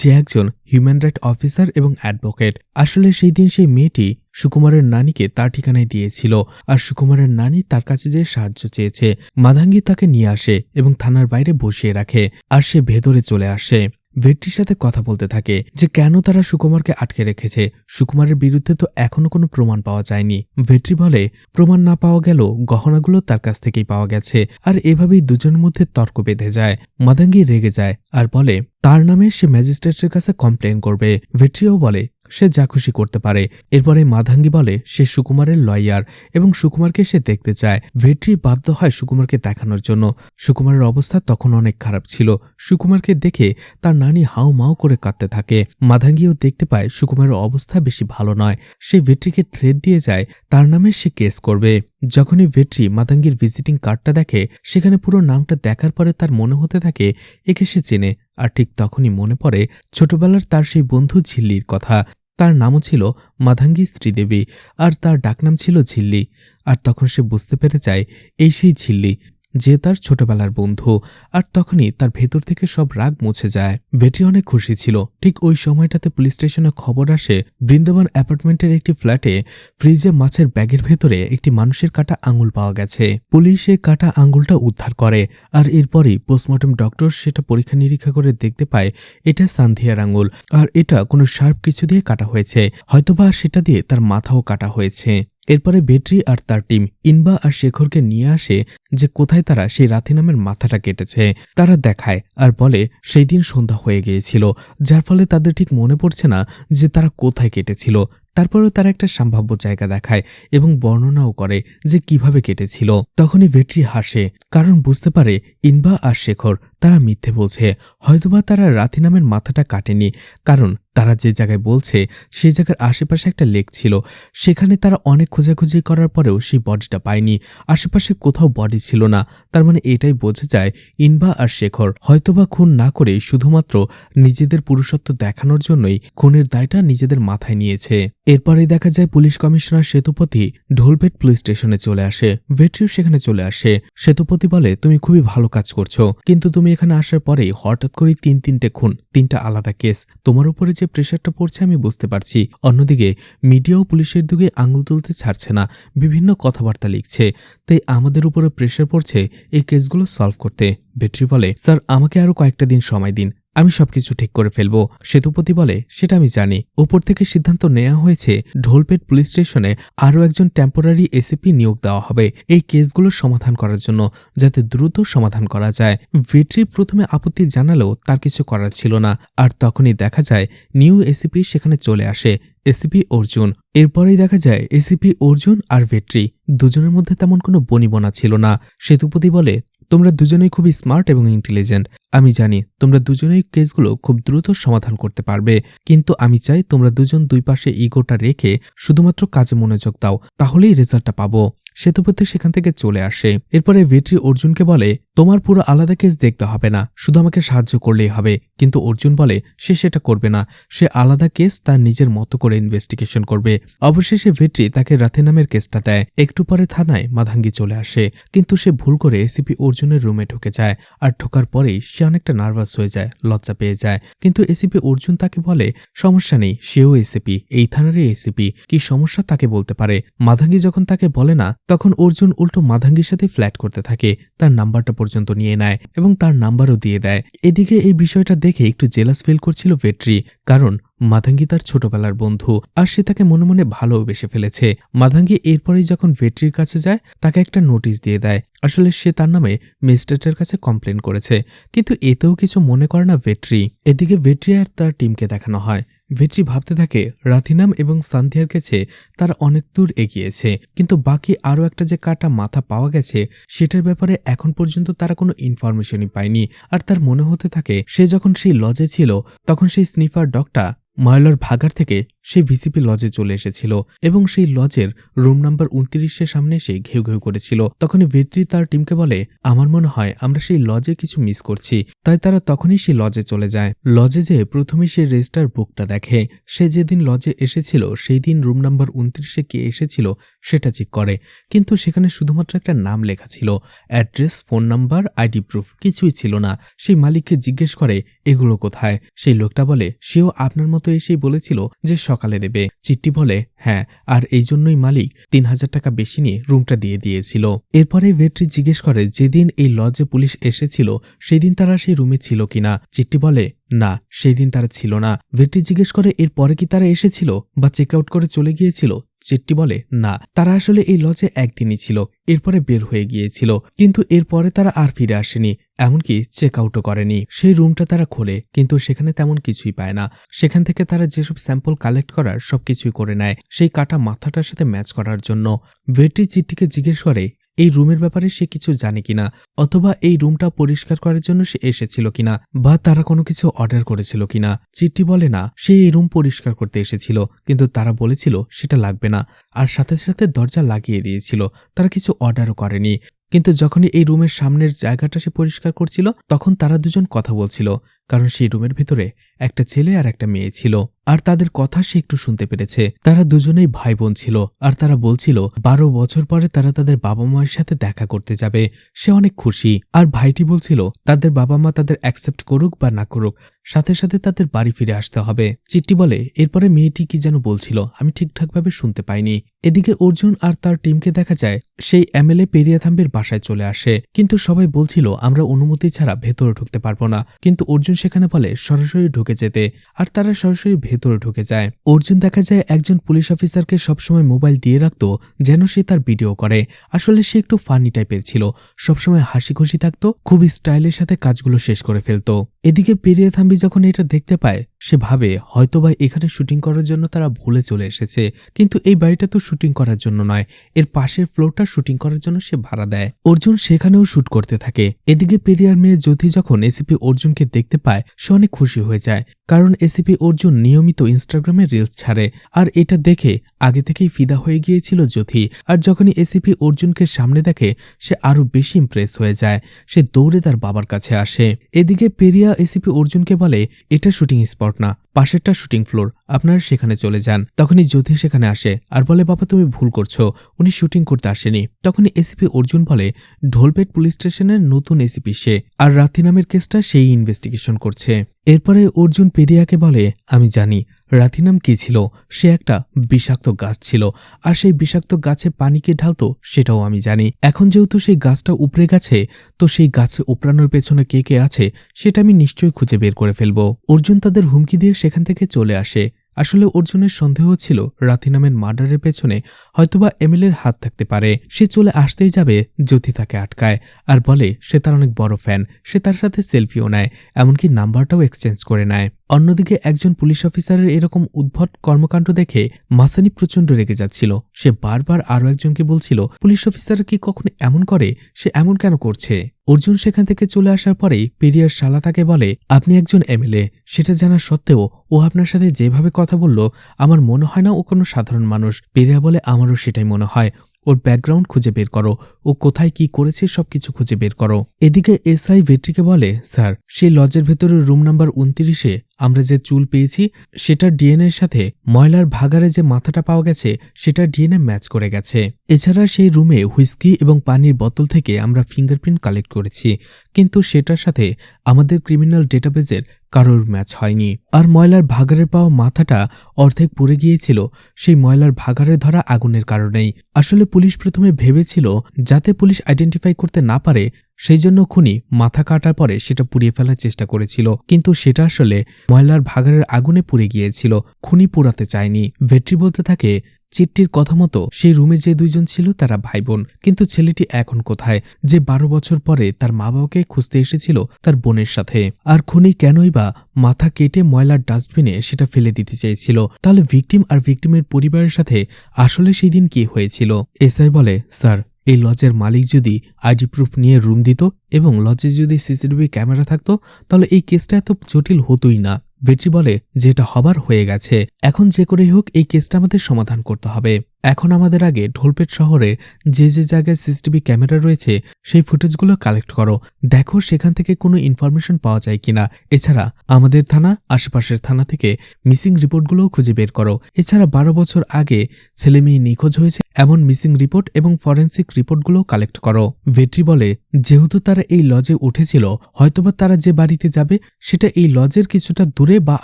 [SPEAKER 1] যে একজন হিউম্যান রাইট অফিসার এবং অ্যাডভোকেট। আসলে সেই দিন সেই মেয়েটি সুকুমারের নানিকে তার ঠিকানায় দিয়েছিল, আর সুকুমারের নানি তার কাছে যে সাহায্য চেয়েছে। মাধাঙ্গী তাকে নিয়ে আসে এবং থানার বাইরে বসিয়ে রাখে, আর সে ভেতরে চলে আসে। ভেট্রির সাথে কথা বলতে থাকে যে কেন তারা সুকুমারকে আটকে রেখেছে। সুকুমারের বিরুদ্ধে তো এখনো কোনো প্রমাণ পাওয়া যায়নি। ভেট্রি বলে প্রমাণ না পাওয়া গেল গহনাগুলো তার কাছ থেকেই পাওয়া গেছে। আর এভাবেই দুজনের মধ্যে তর্ক বেঁধে যায়। মাধাঙ্গী রেগে যায় আর বলে তার নামে সে ম্যাজিস্ট্রেটের কাছে কমপ্লেন করবে। ভেট্রিও বলে সে যা খুশি করতে পারে। এরপরে মাধাঙ্গী বলে সে সুকুমারের লয়ার এবং সুকুমারকে সে দেখতে চায়। ভেট্রি বাধ্য হয় সুকুমারকে দেখানোর জন্য। সুকুমারের অবস্থা তখন অনেক খারাপ ছিল। সুকুমারকে দেখে তার নানি হাউ মাউ করে কাঁদতে থাকে। মাধাঙ্গীও দেখতে পায় সুকুমারের অবস্থা বেশি ভালো নয়। সে ভেট্রিকে থ্রেট দিয়ে যায় তার নামে সে কেস করবে। যখনই ভেট্রি মাধাঙ্গীর ভিজিটিং কার্ডটা দেখে, সেখানে পুরো নামটা দেখার পরে তার মনে হতে থাকে একে সে চেনে। আর ঠিক তখনই মনে পড়ে ছোটবেলার তার সেই বন্ধু ঝিল্লির কথা। তার নামও ছিল মাধাঙ্গী শ্রীদেবী আর তার ডাকনাম ছিল ঝিল্লি। আর তখন সে বুঝতে পেরে যায় এই সেই ঝিল্লি যে তার ছোটবেলার বন্ধু। আর তখনই তার ভেতর থেকে সব রাগ মুছে যায়। ভেট্রি অনেক খুশি ছিল। ঠিক ওই সময়টাতে পুলিশ স্টেশনে খবর আসে বৃন্দাবন অ্যাপার্টমেন্টের একটি ফ্ল্যাটে ফ্রিজে মাছের ব্যাগের ভেতরে একটি মানুষের কাটা আঙুল পাওয়া গেছে। পুলিশ এই কাটা আঙুলটা উদ্ধার করে, আর এরপরই পোস্টমর্টম ডক্টর সেটা পরীক্ষা নিরীক্ষা করে দেখতে পায় এটা সান্ধিয়ার আঙুল, আর এটা কোনো শার্প কিছু দিয়ে কাটা হয়েছে, হয়তোবা সেটা দিয়ে তার মাথাও কাটা হয়েছে। এরপরে ভেট্রি আর তার টিম ইনবা আর শেখরকে নিয়ে আসে যে কোথায় তারা সেই রাথি নামের মাথাটা কেটেছে। তারা দেখায় আর বলে সেই দিন সন্ধ্যা হয়ে গিয়েছিল, যার ফলে তাদের ঠিক মনে পড়ছে না যে তারা কোথায় কেটেছিল। তারপরেও তারা একটা সম্ভাব্য জায়গা দেখায় এবং বর্ণনাও করে যে কিভাবে কেটেছিল। তখনই ভেট্রি হাসে, কারণ বুঝতে পারে ইনবা আর শেখর তারা মিথ্যে বলছে। হয়তোবা তারা রাথি নামের মাথাটা কাটেনি, কারণ তারা যে জায়গায় বলছে সেই জায়গার আশেপাশে একটা লেক ছিল। সেখানে তারা অনেক খোঁজাখুঁজি করার পরেও সেই বডিটা পায়নি। আশেপাশে কোথাও বডি ছিল না। তার মানে এটাই বোঝা যায় ইনবা আর শেখর হয়তোবা খুন না করে শুধুমাত্র নিজেদের পুরুষত্ব দেখানোর জন্যই খুনের দায়টা নিজেদের মাথায় নিয়েছে। এরপরে দেখা যায় পুলিশ কমিশনার সেতুপতি ঢোলপেট পুলিশ স্টেশনে চলে আসে। ভেট্রিও সেখানে চলে আসে। সেতুপতি বলে তুমি খুবই ভালো কাজ করছো, কিন্তু তুমি এখানে আসার পরে হঠাৎ করে তিনটে খুন, তিনটা আলাদা কেস, তোমার উপরে যে প্রেশারটা পড়ছে আমি বুঝতে পারছি। অন্যদিকে মিডিয়াও পুলিশের দিকে আঙুল তুলতে ছাড়ছে না, বিভিন্ন কথাবার্তা লিখছে, তাই আমাদের উপরে প্রেশার পড়ছে এই কেসগুলো সলভ করতে। ভেট্রি বলে স্যার আমাকে আরো কয়েকটা দিন সময় দিন, আমি সবকিছু ঠিক করে ফেলবো। সেতুপতি বলে, সেটা আমি জানি। উপর থেকে সিদ্ধান্ত নেওয়া হয়েছে ঢোলপেট পুলিশ স্টেশনে আরও একজন টেম্পোরারি এসিপি নিয়োগ দেওয়া হবে এই কেসগুলোর সমাধান করার জন্য, যাতে দ্রুত সমাধান করা যায়। ভেট্রি প্রথমে আপত্তি জানালেও তার কিছু করার ছিল না। আর তখনই দেখা যায় নিউ এসিপি সেখানে চলে আসে, এসিপি অর্জুন। এরপরেই দেখা যায় এসিপি অর্জুন আর ভেট্রি দুজনের মধ্যে তেমন কোনো বনিবনা ছিল না। সেতুপতি বলে, তোমরা দুজনেই খুবই স্মার্ট এবং ইন্টেলিজেন্ট। আমি জানি তোমরা দুজনেই কেসগুলো খুব দ্রুত সমাধান করতে পারবে, কিন্তু আমি চাই তোমরা দুজন দুই পাশে ইগোটা রেখে শুধুমাত্র কাজে মনোযোগ দাও, তাহলেই রেজাল্টটা পাবো। সেতুপতি সেখান থেকে চলে আসে। এরপরে ভেট্রি অর্জুনকে বলে, তোমার পুরো আলাদা কেস দেখতে হবে না, শুধু আমাকে সাহায্য করলেই হবে। কিন্তু অর্জুন বলে সে সেটা করবে না, সে আলাদা কেস তার নিজের মতো করে ইনভেস্টিগেশন করবে। অবশেষে ভেট্রি তাকে রাতে নামের কেসটা দেয়। একটু পরে থানায় মাধাঙ্গি চলে আসে, কিন্তু সে ভুল করে এসিপি অর্জুনের রুমে ঢুকে যায়। আর ঢোকার পরেই সে অনেকটা নার্ভাস হয়ে যায়, লজ্জা পেয়ে যায়। কিন্তু এসিপি অর্জুন তাকে বলে, সমস্যা নেই, সেও এসিপি, এই থানারই এসিপি, কি সমস্যা তাকে বলতে পারে। মাধাঙ্গি যখন তাকে বলে না, তখন অর্জুন উল্টো মাধাঙ্গির সাথে ফ্ল্যাট করতে থাকে, তার নাম্বারটা পর্যন্ত নিয়ে নেয় এবং তার নাম্বারও দিয়ে দেয়। এদিকে এই বিষয়টা দেখে একটু জেলাস ফিল করছিল ভেট্রি, কারণ মাধাঙ্গি তার ছোটবেলার বন্ধু আর সে তাকে মনে মনে ভালোবেসে ফেলেছে। মাধাঙ্গি এরপরেই যখন ভেট্রির কাছে যায়, তাকে একটা নোটিশ দিয়ে দেয়। আসলে সে তার নামে ম্যাজিস্ট্রেটের কাছে কমপ্লেন করেছে, কিন্তু এতেও কিছু মনে করে না ভেট্রি। এদিকে ভেট্রি আর তার টিমকে দেখানো হয়। ভেট্রি ভাবতে থাকে রাথিনাম এবং সান্ধিয়ার কাছে তারা অনেক দূর এগিয়েছে, কিন্তু বাকি আরও একটা যে কাটা মাথা পাওয়া গেছে সেটার ব্যাপারে এখন পর্যন্ত তারা কোনো ইনফরমেশনই পায়নি। আর তার মনে হতে থাকে সে যখন সেই লজে ছিল তখন সেই স্নিফার ডগটা ময়লার ভাগার থেকে সেই ভিসিপি লজে চলে এসেছিল এবং সেই লজের রুম নাম্বার 29-এর সামনে এসে ঘেউ ঘেউ করেছিল। তখনই ভেট্রি তার টিমকে বলে, আমার মনে হয় আমরা সেই লজে কিছু মিস করছি। তাই তারা তখনই সেই লজে চলে যায়। লজে যেয়ে প্রথমেই সে রেজিস্টার বুকটা দেখে। সে যেদিন লজে এসেছিল সেই দিন রুম নাম্বার 29-এ কে এসেছিল সেটা চেক করে, কিন্তু সেখানে শুধুমাত্র একটা নাম লেখা ছিল, address, phone number, ID proof কিছুই ছিল না। সেই মালিককে জিজ্ঞেস করে এগুলো কোথায়। সেই লোকটা বলে সেও আপনার মতো এসেই বলেছিল যে সকালে দেবে। চিট্টি বলে হ্যাঁ, আর এই জন্যই মালিক 3000 টাকা বেশি নিয়ে রুমটা দিয়ে দিয়েছিল। এরপরে ভেট্রি জিজ্ঞেস করে যেদিন এই লজে পুলিশ এসেছিল সেদিন তারা সেই রুমে ছিল কিনা। চিট্টি বলে না, সেই দিন তারা ছিল না। ভেট্রি জিজ্ঞেস করে এরপরে কি তারা এসেছিল বা চেক আউট করে চলে গিয়েছিল। চিট্টি বলে না, তারা আসলে এই লজে একদিনই ছিল, এরপরে বের হয়ে গিয়েছিল, কিন্তু এরপরে তারা আর ফিরে আসেনি, এমনকি চেক আউটও করেনি। সেই রুমটা তারা খোলে, কিন্তু সেখানে তেমন কিছুই পায় না। সেখান থেকে তারা যেসব স্যাম্পল কালেক্ট করার সবকিছুই করে নেয় সেই কাটা মাথাটার সাথে ম্যাচ করার জন্য। ভেট্রি চিট্টিকে জিজ্ঞেস করে এই রুমের ব্যাপারে সে কিছু জানে কিনা, অথবা এই রুমটা পরিষ্কার করার জন্য সে এসেছিল কিনা, বা তারা কোনো কিছু অর্ডার করেছিল কিনা। চিট্টি বলে না, সে এই রুম পরিষ্কার করতে এসেছিল, কিন্তু তারা বলেছিল সেটা লাগবে না, আর সাথে সাথে দরজা লাগিয়ে দিয়েছিল, তারা কিছু অর্ডারও করেনি। কিন্তু যখনই এই রুমের সামনের জায়গাটা সে পরিষ্কার করছিল তখন তারা দুজন কথা বলছিল, কারণ সেই রুমের ভিতরে একটা ছেলে আর একটা মেয়ে ছিল, আর তাদের কথা সে একটু শুনতে পেরেছে। তারা দুজনেই ভাই বোন ছিল, আর তারা বলছিল 12 বছর পরে তারা তাদের বাবা মায়ের সাথে দেখা করতে যাবে। সে অনেক খুশি। আর ভাইটি বলছিল তাদের বাবা মা তাদের অ্যাকসেপ্ট করুক বা না করুক, সাথে সাথে তাদের বাড়ি ফিরে আসতে হবে। চিট্টি বলে এরপরে মেয়েটি কি যেন বলছিল, আমি ঠিকঠাকভাবে শুনতে পাইনি। এদিকে অর্জুন আর তার টিমকে দেখা যায় সেই এমএলএ পেরিয়াথাম্বির বাসায় চলে আসে, কিন্তু সবাই বলছিল আমরা অনুমতি ছাড়া ভেতরে ঢুকতে পারবো না, কিন্তু অর্জুন সেখানে বলে সরাসরি ঢুকে যেতে, আর তারা সরাসরি ভেতরে ঢুকে যায়। অর্জুন দেখা যায় একজন পুলিশ অফিসারকে সবসময় মোবাইল দিয়ে রাখতো যেন সে তার ভিডিও করে। আসলে সে একটু ফানি টাইপের ছিল, সবসময় হাসি খুশি থাকতো, খুবই স্টাইলের সাথে কাজগুলো শেষ করে ফেলতো। এদিকে পেরিয়াথাম্বি যখন এটা দেখতে পায় সে ভাবে হয়তোবা এখানে শুটিং করার জন্য তারা ভুলে চলে এসেছে, কিন্তু এই বাড়িটা তো শুটিং করার জন্য নয়, এর পাশের ফ্লোরটা শুটিং করার জন্য সে ভাড়া দেয়। অর্জুন সেখানেও শুট করতে থাকে। এদিকে পেরিয়ার মেয়ে জ্যোতি যখন এসিপি অর্জুনকে দেখতে পায় সে অনেক খুশি হয়ে যায়, কারণ এসিপি অর্জুন নিয়মিত ইনস্টাগ্রামে রিলস ছাড়ে, আর এটা দেখে আগে থেকেই ফিদা হয়ে গিয়েছিল জ্যোতি। আর যখনই এসিপি অর্জুনকে সামনে দেখে সে আরো বেশি ইমপ্রেস হয়ে যায়, সে দৌড়ে তার বাবার কাছে আসে। এদিকে পেরিয়া এসিপি অর্জুনকে বলে এটা শুটিং স্পট না, পাশেরটা শুটিং ফ্লোর, আপনারা সেখানে চলে যান। তখনই জ্যোতি সেখানে আসে আর বলে বাবা তুমি ভুল করছো, উনি শুটিং করতে আসেনি। তখনই এসিপি অর্জুন বলে ঢোলপেট পুলিশ স্টেশনের নতুন এসিপি সে, আর রাথি নামের কেসটা সেই ইনভেস্টিগেশন করছে। এরপরে অর্জুন পেরিয়াকে বলে আমি জানি রাতিনাম কি ছিল? সে একটা বিষাক্ত গাছ ছিল, আর সেই বিষাক্ত গাছে পানিকে ঢালতো সেটাও আমি জানি। এখন যেহেতু সেই গাছটা উপড়ে গেছে, তো সেই গাছে উপড়ানোর পেছনে কে কে আছে সেটা আমি নিশ্চয়ই খুঁজে বের করে ফেলবো। অর্জুন তাদের হুমকি দিয়ে সেখান থেকে চলে আসে। আসলে অর্জুনের সন্দেহ ছিল রাতিনামের মার্ডারের পেছনে হয়তোবা এমএলএর হাত থাকতে পারে। সে চলে আসতেই যাবে, জ্যোতি তাকে আটকায় আর বলে সে তার অনেক বড় ফ্যান, সে তার সাথে সেলফিও নেয়, এমনকি নাম্বারটাও এক্সচেঞ্জ করে নেয়। অন্যদিকে একজন পুলিশ অফিসারের এরকম উদ্ভট কর্মকাণ্ড দেখে মাসানি প্রচণ্ড রেগে যাচ্ছিল। সে বারবার আরও একজনকে বলছিল পুলিশ অফিসার কি কখনো এমন করে, সে এমন কেন করছে। অর্জুন সেখান থেকে চলে আসার পরেই পেরিয়ার শালা তাকে বলে আপনি একজন এমএলএ, সেটা জানা সত্ত্বেও ও আপনার সাথে যেভাবে কথা বলল আমার মনে হয় না ও কোনো সাধারণ মানুষ। পেরিয়া বলে আমারও সেটাই মনে হয়। ওর ব্যাকগ্রাউন্ড খুঁজে বের করো, ও কোথায় কি করেছে সবকিছু খুঁজে বের করো। এদিকে এসআই ভেট্রিকে বলে স্যার, সেই লজের ভেতরে রুম নাম্বার 29-এ আমরা যে চুল পেয়েছি সেটার ডিএনএ এর সাথে ময়লার ভাগারে যে মাথাটা পাওয়া গেছে সেটার ডিএনএ ম্যাচ করে গেছে। এছাড়া সেই রুমে হুইস্কি এবং পানির বোতল থেকে আমরা ফিঙ্গারপ্রিন্ট কালেক্ট করেছি, কিন্তু সেটার সাথে আমাদের ক্রিমিনাল ডেটাবেজের কারোর ম্যাচ হয়নি। আর ময়লার ভাগারে পাওয়া মাথাটা অর্ধেক পুড়ে গিয়েছিল সেই ময়লার ভাগারে ধরা আগুনের কারণেই। আসলে পুলিশ প্রথমে ভেবেছিল যাতে পুলিশ আইডেন্টিফাই করতে না পারে সেই জন্য খুনি মাথা কাটার পরে সেটা পুড়িয়ে ফেলার চেষ্টা করেছিল, কিন্তু সেটা আসলে ময়লার ভাগাড়ের আগুনে পুড়ে গিয়েছিল, খুনি পোড়াতে চায়নি। ভেট্রি বলতে থাকে চিট্টির কথা মতো সেই রুমে যে দুইজন ছিল তারা ভাই বোন, কিন্তু ছেলেটি এখন কোথায় যে 12 বছর পরে তার মা বাবাকে খুঁজতে এসেছিল তার বোনের সাথে। আর খুনি কেনই বা মাথা কেটে ময়লার ডাস্টবিনে সেটা ফেলে দিতে চেয়েছিল? তাহলে ভিকটিম আর ভিকটিমের পরিবারের সাথে আসলে সেই দিন কি হয়েছিল? এসআই বলে স্যার, এই লজের মালিক যদি আইডি প্রুফ নিয়ে রুম দিত এবং লজে যদি সিসিটিভি ক্যামেরা থাকতো তাহলে এই কেসটা এত জটিল হতোই না। ভেট্রি বলে যেটা হবার হয়ে গেছে, এখন যে করেই হোক এই কেসটা আমাদের সমাধান করতে হবে। এখন আমাদের আগে ঢোলপেট শহরে যে যে জায়গায় সিসিটিভি ক্যামেরা রয়েছে সেই ফুটেজগুলো কালেক্ট করো, দেখো সেখান থেকে কোনো ইনফরমেশন পাওয়া যায় কিনা। এছাড়া আমাদের থানা, আশেপাশের থানা থেকে মিসিং রিপোর্টগুলোও খুঁজে বের করো। এছাড়া 12 বছর আগে ছেলে মেয়ে নিখোঁজ হয়েছে এমন মিসিং রিপোর্ট এবং ফরেন্সিক রিপোর্টগুলো কালেক্ট করো। ভেট্রি বলে যেহেতু তারা এই লজে উঠেছিল, হয়তোবা তারা যে বাড়িতে যাবে সেটা এই লজের কিছুটা দূরে বা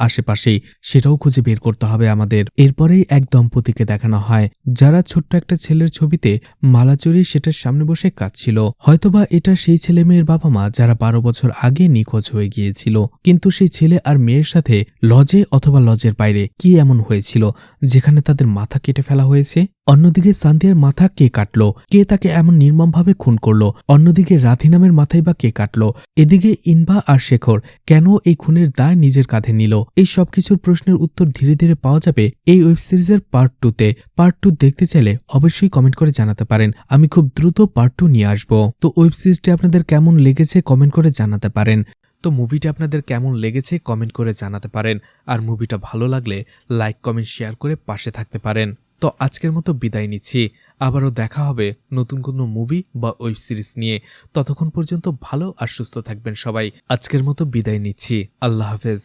[SPEAKER 1] আশেপাশেই, সেটাও খুঁজে বের করতে হবে আমাদের। এরপরেই এক দম্পতিকে দেখানো হয় যারা ছোট্ট একটা ছেলের ছবিতে মালা চড়িয়ে সেটার সামনে বসে কাঁদছিল। হয়তোবা এটা সেই ছেলে মেয়ের বাবা মা যারা 12 বছর আগে নিখোঁজ হয়ে গিয়েছিল, কিন্তু সেই ছেলে আর মেয়ের সাথে লজে অথবা লজের বাইরে কি এমন হয়েছিল যেখানে তাদের মাথা কেটে ফেলা হয়েছে? অন্যদিকে সান্তিয়ার মাথা কে কাটলো, কে তাকে এমন নির্মমভাবে খুন করলো? অন্যদিকে রাধি নামের মাথায় বা কে কাটলো? এদিকে ইনভা আর শেখর কেন এই খুনের দায় নিজের কাঁধে নিল? এই সবকিছুর প্রশ্নের উত্তর ধীরে ধীরে পাওয়া যাবে এই ওয়েব সিরিজের পার্ট 2-তে। পার্ট 2 দেখতে চাইলে অবশ্যই কমেন্ট করে জানাতে পারেন, আমি খুব দ্রুত পার্ট 2 নিয়ে আসবো। তো ওয়েব সিরিজটি আপনাদের কেমন লেগেছে কমেন্ট করে জানাতে পারেন। তো মুভিটা আপনাদের কেমন লেগেছে কমেন্ট করে জানাতে পারেন, আর মুভিটা ভালো লাগলে লাইক কমেন্ট শেয়ার করে পাশে থাকতে পারেন। তো আজকের মতো বিদায় নিচ্ছি, আবারও দেখা হবে নতুন কোনো মুভি বা ওয়েব সিরিজ নিয়ে। ততক্ষণ পর্যন্ত ভালো আর সুস্থ থাকবেন সবাই। আজকের মতো বিদায় নিচ্ছি, আল্লাহ হাফেজ।